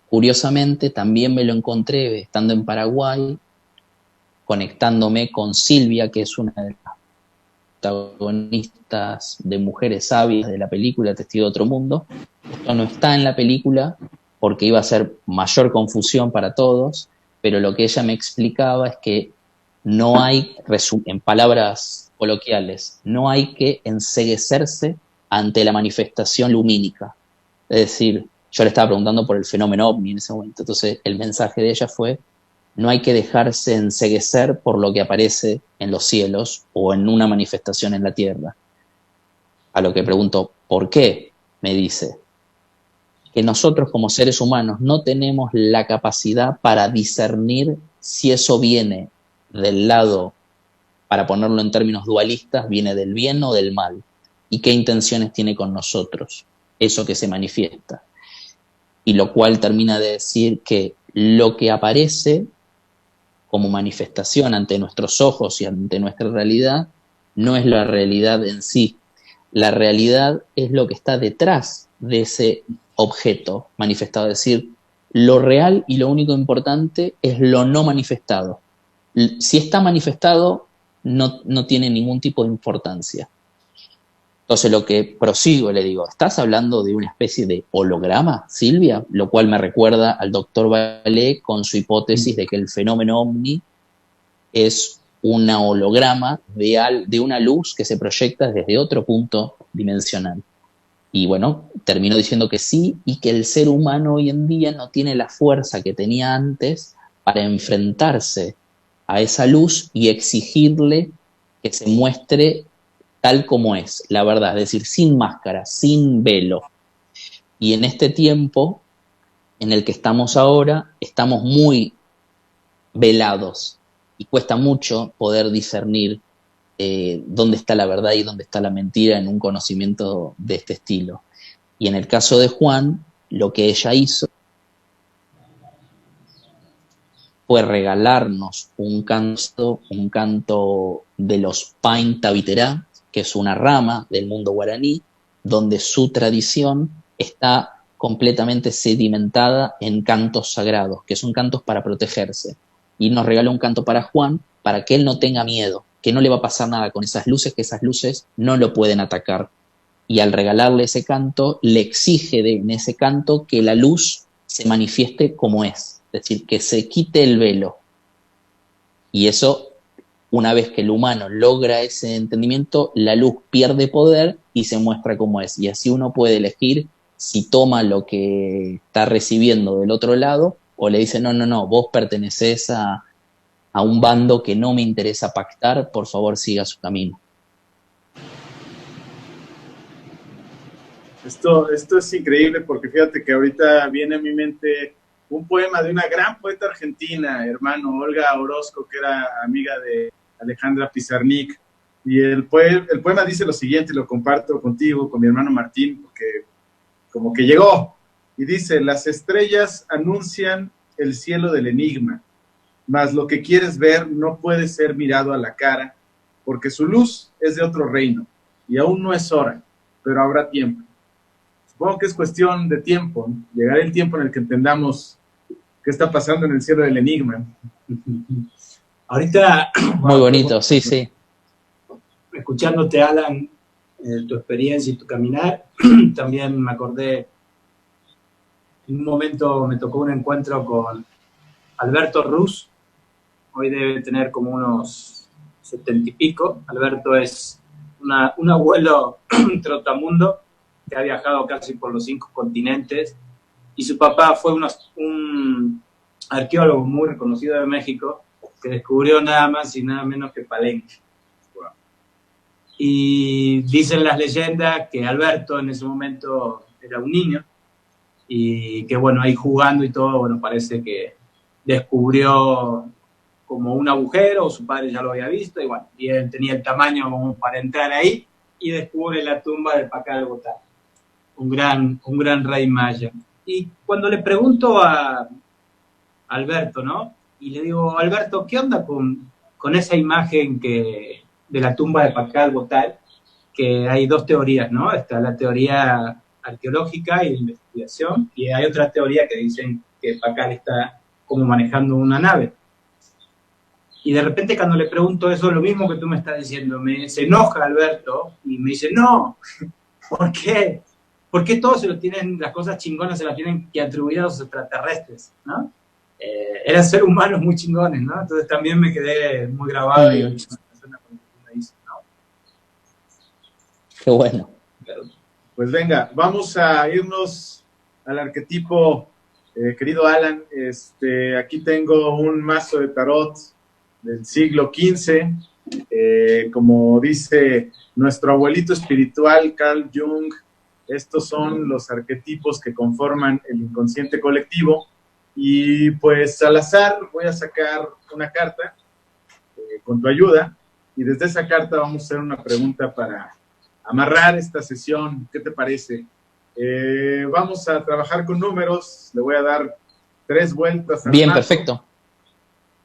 Speaker 2: curiosamente, también me lo encontré estando en Paraguay, conectándome con Silvia, que es una de las protagonistas de Mujeres Sabias de la película Testigo de Otro Mundo. Esto no está en la película porque iba a ser mayor confusión para todos, pero lo que ella me explicaba es que no hay, en palabras coloquiales, no hay que enceguecerse ante la manifestación lumínica. Es decir, yo le estaba preguntando por el fenómeno ovni en ese momento, entonces el mensaje de ella fue: no hay que dejarse enceguecer por lo que aparece en los cielos o en una manifestación en la tierra. A lo que pregunto, ¿por qué? Me dice que nosotros como seres humanos no tenemos la capacidad para discernir si eso viene del lado, para ponerlo en términos dualistas, viene del bien o del mal, y qué intenciones tiene con nosotros, eso que se manifiesta. Y lo cual termina de decir que lo que aparece como manifestación ante nuestros ojos y ante nuestra realidad no es la realidad en sí. La realidad es lo que está detrás de ese objeto manifestado. Es decir, lo real y lo único importante es lo no manifestado. Si está manifestado, no tiene ningún tipo de importancia. Entonces lo que prosigo, le digo, ¿estás hablando de una especie de holograma, Silvia? Lo cual me recuerda al doctor Vallée con su hipótesis de que el fenómeno ovni es una holograma de una luz que se proyecta desde otro punto dimensional. Y bueno, terminó diciendo que sí, y que el ser humano hoy en día no tiene la fuerza que tenía antes para enfrentarse a esa luz y exigirle que se muestre tal como es, la verdad, es decir, sin máscara, sin velo. Y en este tiempo en el que estamos ahora, estamos muy velados y cuesta mucho poder discernir dónde está la verdad y dónde está la mentira en un conocimiento de este estilo. Y en el caso de Juan, lo que ella hizo fue regalarnos un canto de los Pain Tabiterá, que es una rama del mundo guaraní, donde su tradición está completamente sedimentada en cantos sagrados, que son cantos para protegerse. Y nos regaló un canto para Juan, para que él no tenga miedo, que no le va a pasar nada con esas luces, que esas luces no lo pueden atacar. Y al regalarle ese canto, le exige en ese canto que la luz se manifieste como es decir, que se quite el velo. Y eso, una vez que el humano logra ese entendimiento, la luz pierde poder y se muestra como es. Y así uno puede elegir si toma lo que está recibiendo del otro lado o le dice, no, vos pertenecés a un bando que no me interesa pactar, por favor siga su camino.
Speaker 8: Esto es increíble porque fíjate que ahorita viene a mi mente un poema de una gran poeta argentina, hermano, Olga Orozco, que era amiga de Alejandra Pizarnik. Y el poema dice lo siguiente, lo comparto contigo, con mi hermano Martín, porque como que llegó. Y dice, las estrellas anuncian el cielo del enigma, mas lo que quieres ver no puede ser mirado a la cara, porque su luz es de otro reino, y aún no es hora, pero habrá tiempo. Supongo que es cuestión de tiempo, ¿no? Llegará el tiempo en el que entendamos qué está pasando en el cielo del enigma.
Speaker 7: Ahorita,
Speaker 2: Muy bonito, sí, sí.
Speaker 7: escuchándote, Alan, tu experiencia y tu caminar, también me acordé, en un momento me tocó un encuentro con Alberto Ruz. Hoy debe tener como unos 70 y pico. Alberto es un abuelo trotamundo que ha viajado casi por los 5 continentes, y su papá fue un arqueólogo muy reconocido de México que descubrió nada más y nada menos que Palenque. Y dicen las leyendas que Alberto en ese momento era un niño y que, bueno, ahí jugando y todo, bueno, parece que descubrió como un agujero, su padre ya lo había visto, y bueno, y él tenía el tamaño como para entrar ahí, y descubre la tumba del Pakal Botá, un gran rey maya. Y cuando le pregunto a Alberto, ¿no? Y le digo, Alberto, ¿qué onda con esa imagen de la tumba de Pakal Botá? Que hay 2 teorías, ¿no? Está la teoría arqueológica y de investigación, y hay otra teoría que dicen que Pakal está como manejando una nave. Y de repente cuando le pregunto eso, lo mismo que tú me estás diciendo, se enoja Alberto y me dice, no, ¿por qué? ¿Por qué todos las cosas chingonas se las tienen que atribuir a los extraterrestres, ¿no? Eran seres humanos muy chingones, ¿no? Entonces también me quedé muy grabado y ahorita me suena con lo que tú me dices, ¿no?
Speaker 2: Qué bueno.
Speaker 8: Pues venga, vamos a irnos al arquetipo, querido Alan. Aquí tengo un mazo de tarot del siglo XV. Como dice nuestro abuelito espiritual Carl Jung, estos son los arquetipos que conforman el inconsciente colectivo. Y pues al azar voy a sacar una carta con tu ayuda, y desde esa carta vamos a hacer una pregunta para amarrar esta sesión. ¿Qué te parece? Vamos a trabajar con números. Le voy a dar 3 vueltas al
Speaker 2: Bien,
Speaker 8: mazo,
Speaker 2: perfecto.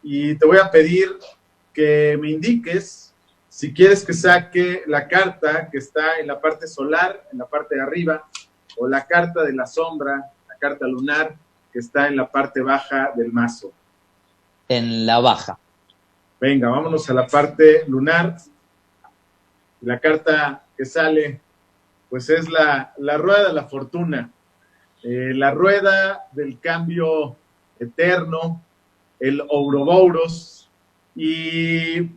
Speaker 8: y te voy a pedir que me indiques si quieres que saque la carta que está en la parte solar, en la parte de arriba, o la carta de la sombra, la carta lunar, que está en la parte baja del mazo.
Speaker 2: En la baja.
Speaker 8: Venga, vámonos a la parte lunar. La carta que sale, pues es la rueda de la fortuna, la rueda del cambio eterno, el Ouroboros. Y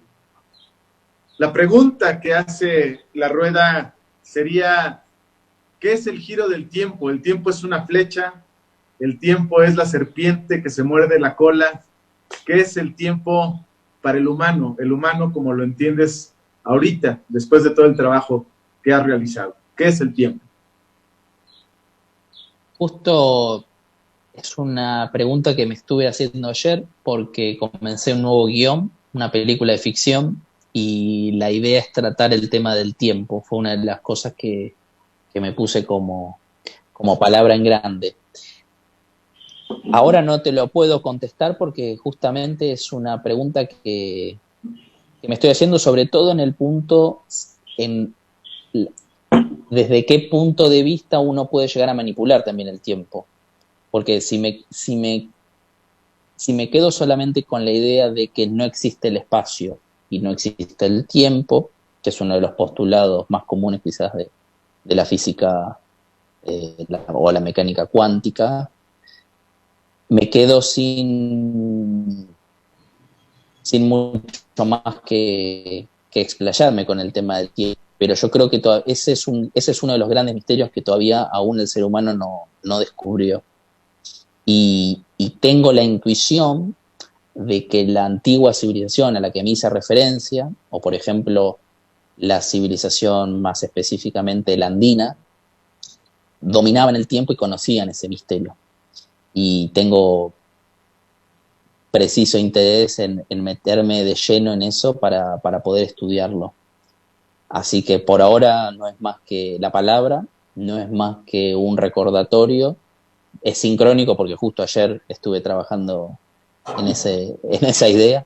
Speaker 8: la pregunta que hace la rueda sería, ¿qué es el giro del tiempo? El tiempo es una flecha, el tiempo es la serpiente que se muerde la cola. ¿Qué es el tiempo para el humano? El humano como lo entiendes ahorita, después de todo el trabajo que has realizado. ¿Qué es el tiempo?
Speaker 2: Justo es una pregunta que me estuve haciendo ayer porque comencé un nuevo guión, una película de ficción, y la idea es tratar el tema del tiempo. Fue una de las cosas que me puse como palabra en grande. Ahora no te lo puedo contestar porque justamente es una pregunta que me estoy haciendo, sobre todo en el punto, desde qué punto de vista uno puede llegar a manipular también el tiempo. Porque si me quedo solamente con la idea de que no existe el espacio y no existe el tiempo, que es uno de los postulados más comunes quizás de la física o la mecánica cuántica, me quedo sin mucho más que explayarme con el tema del tiempo. Pero yo creo que ese es uno de los grandes misterios que todavía aún el ser humano no descubrió. Y tengo la intuición de que la antigua civilización a la que me hice referencia, o por ejemplo la civilización más específicamente la andina, dominaban el tiempo y conocían ese misterio. Y tengo preciso interés en meterme de lleno en eso para poder estudiarlo. Así que por ahora no es más que la palabra, no es más que un recordatorio. Es sincrónico porque justo ayer estuve trabajando en esa idea.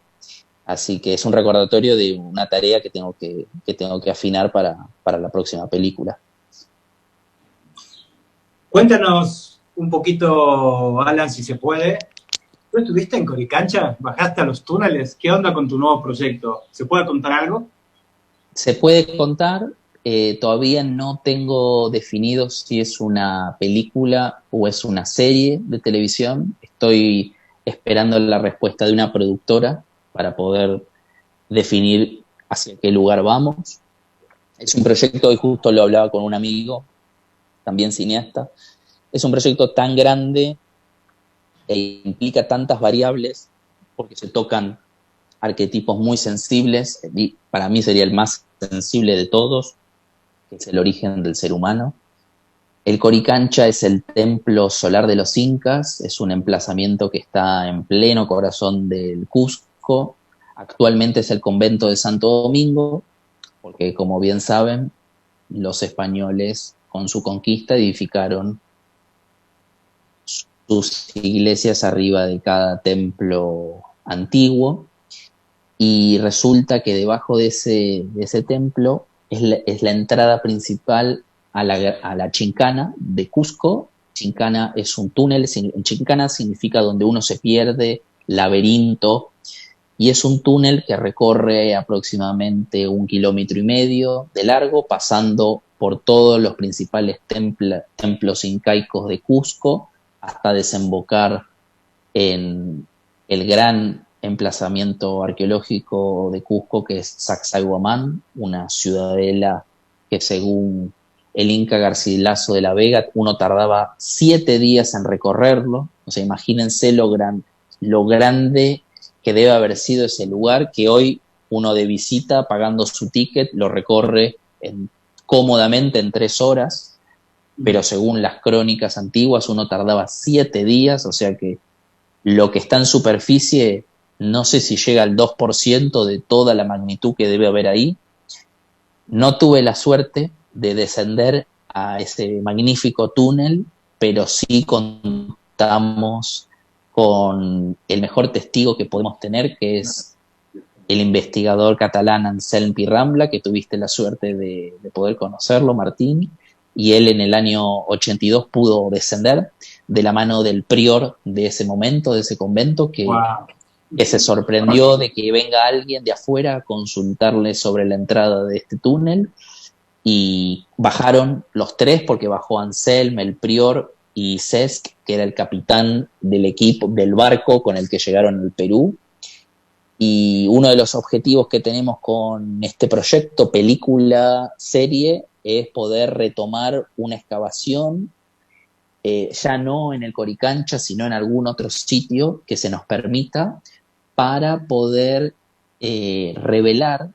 Speaker 2: Así que es un recordatorio de una tarea que tengo que afinar para la próxima película.
Speaker 7: Cuéntanos un poquito, Alan, si se puede. ¿Tú estuviste en Coricancha? ¿Bajaste a los túneles? ¿Qué onda con tu nuevo proyecto? ¿Se puede contar algo?
Speaker 2: Se puede contar, todavía no tengo definido si es una película o es una serie de televisión. Estoy esperando la respuesta de una productora para poder definir hacia qué lugar vamos. Es un proyecto, hoy justo lo hablaba con un amigo, también cineasta, es un proyecto tan grande e implica tantas variables porque se tocan arquetipos muy sensibles, y para mí sería el más sensible de todos, que es el origen del ser humano. El Coricancha es el templo solar de los incas, es un emplazamiento que está en pleno corazón del Cusco. Actualmente es el convento de Santo Domingo, porque como bien saben, los españoles con su conquista edificaron sus iglesias arriba de cada templo antiguo, y resulta que debajo de ese templo es la entrada principal a la Chincana de Cusco. Chincana es un túnel, Chincana significa donde uno se pierde, laberinto, y es un túnel que recorre aproximadamente 1,5 kilómetros de largo, pasando por todos los principales templos incaicos de Cusco, hasta desembocar en el gran emplazamiento arqueológico de Cusco, que es Sacsayhuamán, una ciudadela que según el Inca Garcilaso de la Vega, uno tardaba 7 días en recorrerlo. O sea, imagínense lo grande que debe haber sido ese lugar, que hoy uno de visita, pagando su ticket, lo recorre cómodamente en 3 horas, pero según las crónicas antiguas uno tardaba 7 días, o sea que lo que está en superficie no sé si llega al 2% de toda la magnitud que debe haber ahí. No tuve la suerte de descender a ese magnífico túnel, pero sí contamos con el mejor testigo que podemos tener, que es el investigador catalán Anselm Pirrambla, que tuviste la suerte de poder conocerlo, Martín, y él en el año 82 pudo descender de la mano del prior de ese momento, de ese convento, que se sorprendió de que venga alguien de afuera a consultarle sobre la entrada de este túnel, y bajaron los 3, porque bajó Anselm, el prior, y Cesc, que era el capitán del equipo, del barco con el que llegaron al Perú. Y uno de los objetivos que tenemos con este proyecto, película, serie, es poder retomar una excavación, ya no en el Coricancha, sino en algún otro sitio que se nos permita, para poder revelar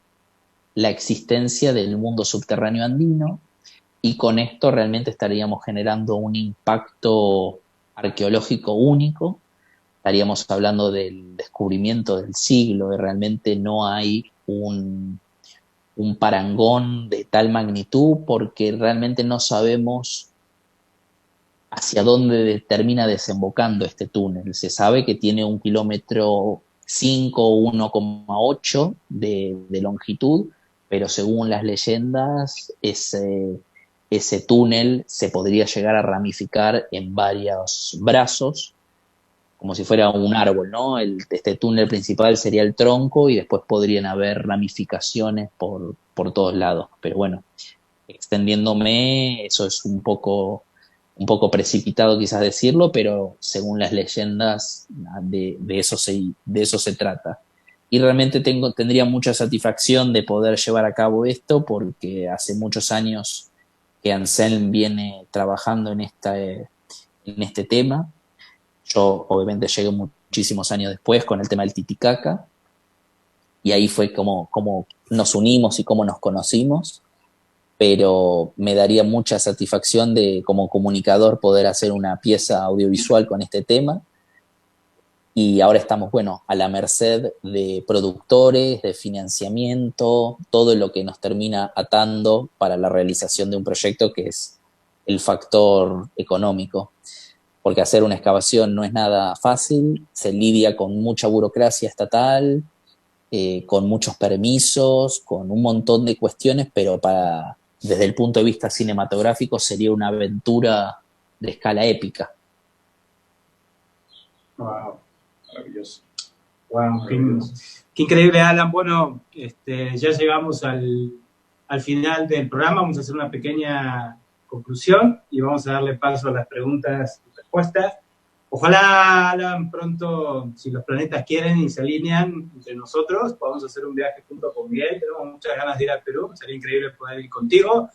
Speaker 2: la existencia del mundo subterráneo andino, y con esto realmente estaríamos generando un impacto arqueológico único. Estaríamos hablando del descubrimiento del siglo, y realmente no hay un parangón de tal magnitud, porque realmente no sabemos hacia dónde termina desembocando este túnel. Se sabe que tiene 1,5 kilómetros, 1,8 de longitud, pero según las leyendas, ese túnel se podría llegar a ramificar en varios brazos, como si fuera un árbol, ¿no? Este túnel principal sería el tronco, y después podrían haber ramificaciones por todos lados. Pero bueno, extendiéndome, eso es un poco precipitado quizás decirlo, pero según las leyendas de eso se trata. Y realmente tendría mucha satisfacción de poder llevar a cabo esto, porque hace muchos años que Anselm viene trabajando en este tema. Yo obviamente llegué muchísimos años después con el tema del Titicaca, y ahí fue como nos unimos y cómo nos conocimos, pero me daría mucha satisfacción de, como comunicador, poder hacer una pieza audiovisual con este tema. Y ahora estamos, a la merced de productores, de financiamiento, todo lo que nos termina atando para la realización de un proyecto, que es el factor económico. Porque hacer una excavación no es nada fácil, se lidia con mucha burocracia estatal, con muchos permisos, con un montón de cuestiones, pero desde el punto de vista cinematográfico sería una aventura de escala épica.
Speaker 8: Wow, maravilloso.
Speaker 7: Wow, qué increíble, Alan. Bueno, ya llegamos al final del programa. Vamos a hacer una pequeña conclusión y vamos a darle paso a las preguntas y respuestas. Ojalá, Alan, pronto, si los planetas quieren y se alinean entre nosotros, podamos hacer un viaje junto con Miguel. Tenemos muchas ganas de ir a Perú, sería increíble poder ir contigo.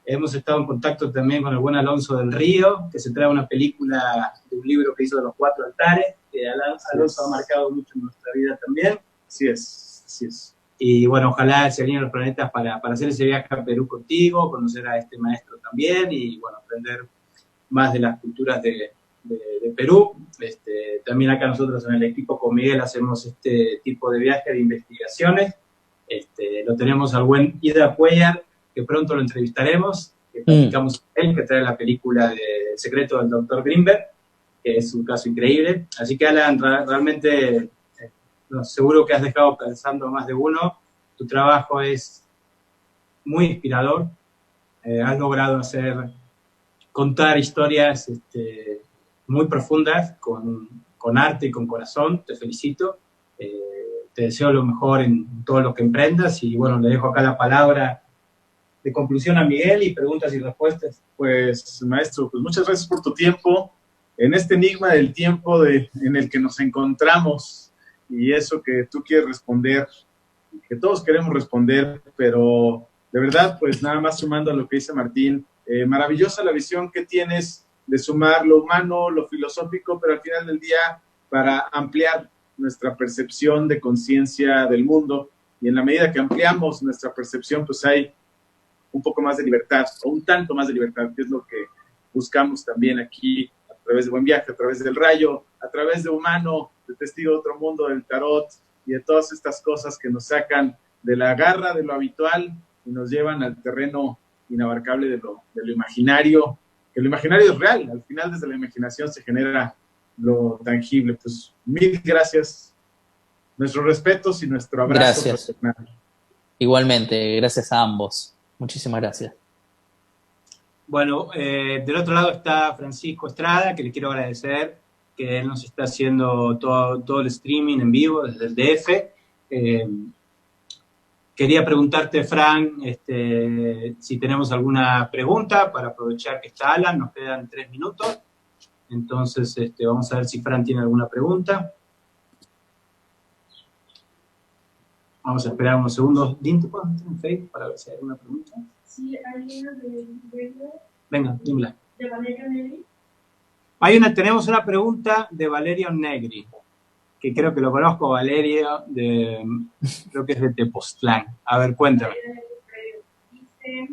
Speaker 7: Hemos estado en contacto también con el buen Alonso del Río, que se trae una película de un libro que hizo de los 4 altares, que Alonso ha marcado mucho en nuestra vida también.
Speaker 8: Así es.
Speaker 7: Y bueno, ojalá se alineen los planetas para hacer ese viaje a Perú contigo, conocer a este maestro también y bueno, aprender más de las culturas de Perú. También acá nosotros en el equipo con Miguel hacemos este tipo de viajes de investigaciones. Lo tenemos al buen Ida Cuellar, que pronto lo entrevistaremos, que platicamos con él, que trae la película de El secreto del Dr. Greenberg, que es un caso increíble. Así que, Alan, realmente seguro que has dejado pensando a más de uno. Tu trabajo es muy inspirador. Has logrado contar historias muy profundas, con arte y con corazón. Te felicito. Te deseo lo mejor en todo lo que emprendas y bueno, le dejo acá la palabra de conclusión a Miguel y preguntas y respuestas.
Speaker 8: Pues, maestro, pues muchas gracias por tu tiempo, en este enigma del tiempo en el que nos encontramos, y eso que tú quieres responder, que todos queremos responder, pero de verdad, pues nada más sumando a lo que dice Martín, maravillosa la visión que tienes de sumar lo humano, lo filosófico, pero al final del día para ampliar nuestra percepción de conciencia del mundo, y en la medida que ampliamos nuestra percepción, pues hay un poco más de libertad, o un tanto más de libertad, que es lo que buscamos también aquí, a través de Buen Viaje, a través del Rayo, a través de Humano, de Testigo de Otro Mundo, del Tarot, y de todas estas cosas que nos sacan de la garra de lo habitual y nos llevan al terreno inabarcable de lo imaginario, que lo imaginario es real, al final desde la imaginación se genera lo tangible. Pues mil gracias, nuestros respetos y nuestro abrazo.
Speaker 2: Gracias. Personal. Igualmente, gracias a ambos. Muchísimas gracias.
Speaker 7: Bueno, del otro lado está Francisco Estrada, que le quiero agradecer, que él nos está haciendo todo el streaming en vivo desde el DF. Quería preguntarte, Fran, si tenemos alguna pregunta para aprovechar que está Alan. Nos quedan 3 minutos. Entonces, vamos a ver si Fran tiene alguna pregunta. Vamos a esperar unos segundos. ¿Din, te puedo meter en Facebook para ver si hay alguna pregunta?
Speaker 9: Sí, hay una de...
Speaker 7: Venga, dímela.
Speaker 9: ¿De Valerio Negri?
Speaker 7: Tenemos una pregunta de Valerio Negri, que creo que lo conozco, Valerio, creo que es de Tepoztlán. A ver, cuéntame.
Speaker 9: Dice,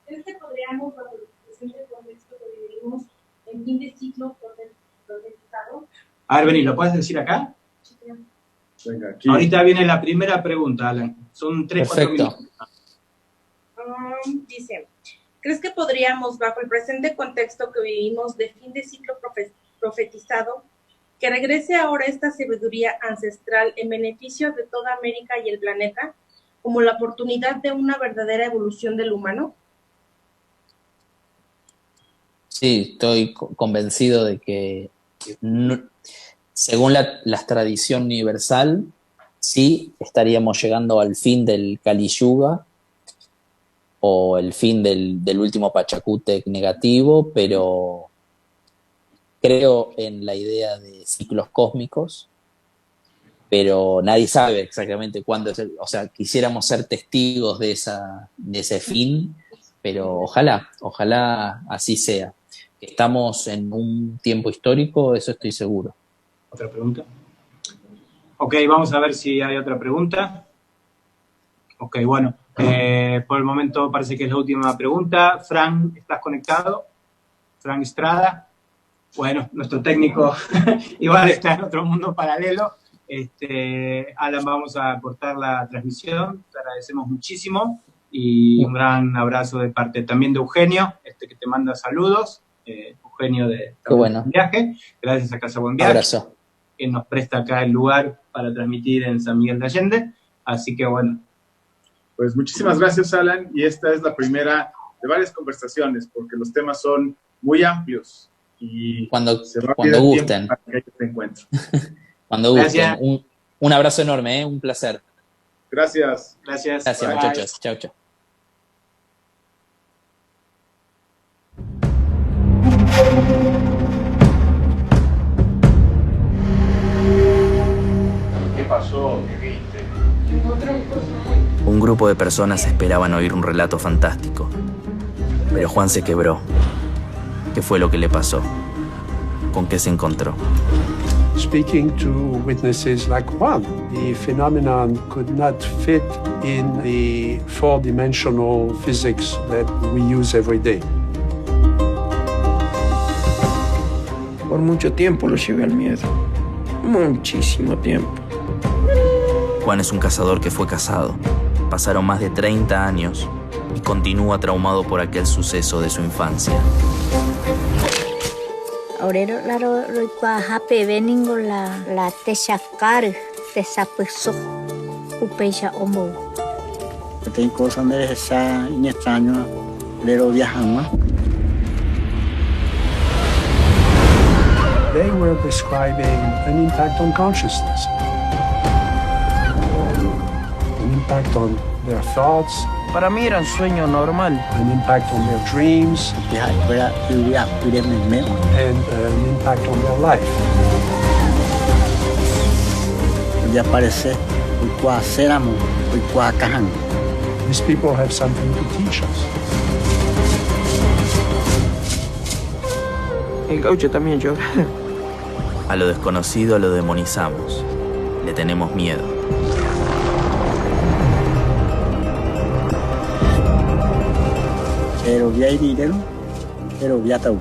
Speaker 9: ¿crees que podríamos, bajo el presente contexto que vivimos, en fin de ciclo profetizado?
Speaker 7: A ver, Beni, ¿lo puedes decir acá?
Speaker 8: Venga, aquí.
Speaker 7: Ahorita viene la primera pregunta, Alan. Son 3-4 minutos.
Speaker 9: Dice, ¿crees que podríamos, bajo el presente contexto que vivimos de fin de ciclo profetizado, que regrese ahora esta sabiduría ancestral en beneficio de toda América y el planeta, como la oportunidad de una verdadera evolución del humano?
Speaker 2: Sí, estoy convencido de que según la tradición universal, sí estaríamos llegando al fin del Kali Yuga o el fin del último Pachacútec negativo, pero creo en la idea de ciclos cósmicos, pero nadie sabe exactamente cuándo es o sea, quisiéramos ser testigos de ese fin, pero ojalá así sea. Estamos en un tiempo histórico, eso estoy seguro.
Speaker 7: ¿Otra pregunta? Ok, vamos a ver si hay otra pregunta. Ok, bueno, por el momento parece que es la última pregunta. Fran, ¿estás conectado? Fran Estrada. Bueno, nuestro técnico igual está en otro mundo paralelo. Alan, vamos a cortar la transmisión. Te agradecemos muchísimo y un gran abrazo de parte también de Eugenio, que te manda saludos. Eugenio de
Speaker 2: Qué bueno.
Speaker 7: Buen Viaje. Gracias a Casa Buen Viaje.
Speaker 2: Abrazo.
Speaker 7: que nos presta acá el lugar para transmitir en San Miguel de Allende. Así que bueno.
Speaker 8: Pues muchísimas gracias, Alan, y esta es la primera de varias conversaciones, porque los temas son muy amplios y
Speaker 2: cuando
Speaker 8: cuando
Speaker 2: gusten.
Speaker 8: Para que este encuentro.
Speaker 2: Cuando gusten.
Speaker 7: Gracias.
Speaker 2: Un abrazo enorme, un placer.
Speaker 8: Gracias.
Speaker 7: Gracias.
Speaker 2: Gracias,
Speaker 7: Bye.
Speaker 2: muchachos. Chao, chao.
Speaker 8: ¿Qué pasó? ¿Qué viste?
Speaker 10: Un grupo de personas esperaban oír un relato fantástico. Pero Juan se quebró. ¿Qué fue lo que le pasó? ¿Con qué se encontró?
Speaker 3: Speaking to witnesses like Juan, the phenomenon could not fit in the four-dimensional physics that we use every day.
Speaker 4: Por mucho tiempo lo llevé al miedo. Muchísimo tiempo.
Speaker 10: Juan es un cazador que fue cazado. Pasaron más de 30 años y continúa traumado por aquel suceso de su infancia.
Speaker 5: Aurero laro roikua hape veningo la techakar tesapusok upeya omo.
Speaker 6: Tem cosas donde está extraño, pero viajan más.
Speaker 3: They were describing an impact on consciousness, an impact on their thoughts,
Speaker 4: Para mí era un sueño normal.
Speaker 3: an impact on their dreams,
Speaker 6: Viaja fuera y viaja
Speaker 3: and an impact on their life.
Speaker 6: y aparece kwa seramo kwa kahan.
Speaker 3: These people have something to teach us.
Speaker 4: El gaucho también llora.
Speaker 10: A lo desconocido lo demonizamos. Le tenemos miedo.
Speaker 6: Pero via dinero, pero via tau.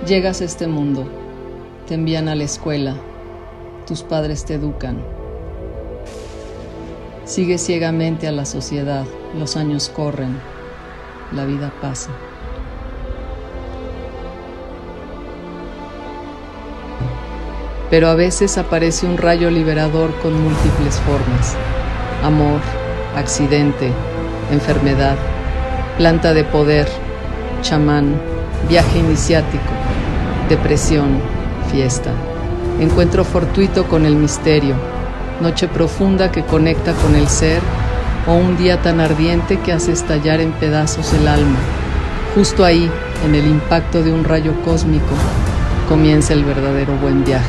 Speaker 1: Llegas a este mundo, te envían a la escuela, tus padres te educan. Sigues ciegamente a la sociedad, los años corren, la vida pasa. Pero a veces aparece un rayo liberador con múltiples formas: amor, accidente, enfermedad, planta de poder, chamán, viaje iniciático, depresión, fiesta, encuentro fortuito con el misterio, noche profunda que conecta con el ser, o un día tan ardiente que hace estallar en pedazos el alma. Justo ahí, en el impacto de un rayo cósmico, comienza el verdadero buen viaje.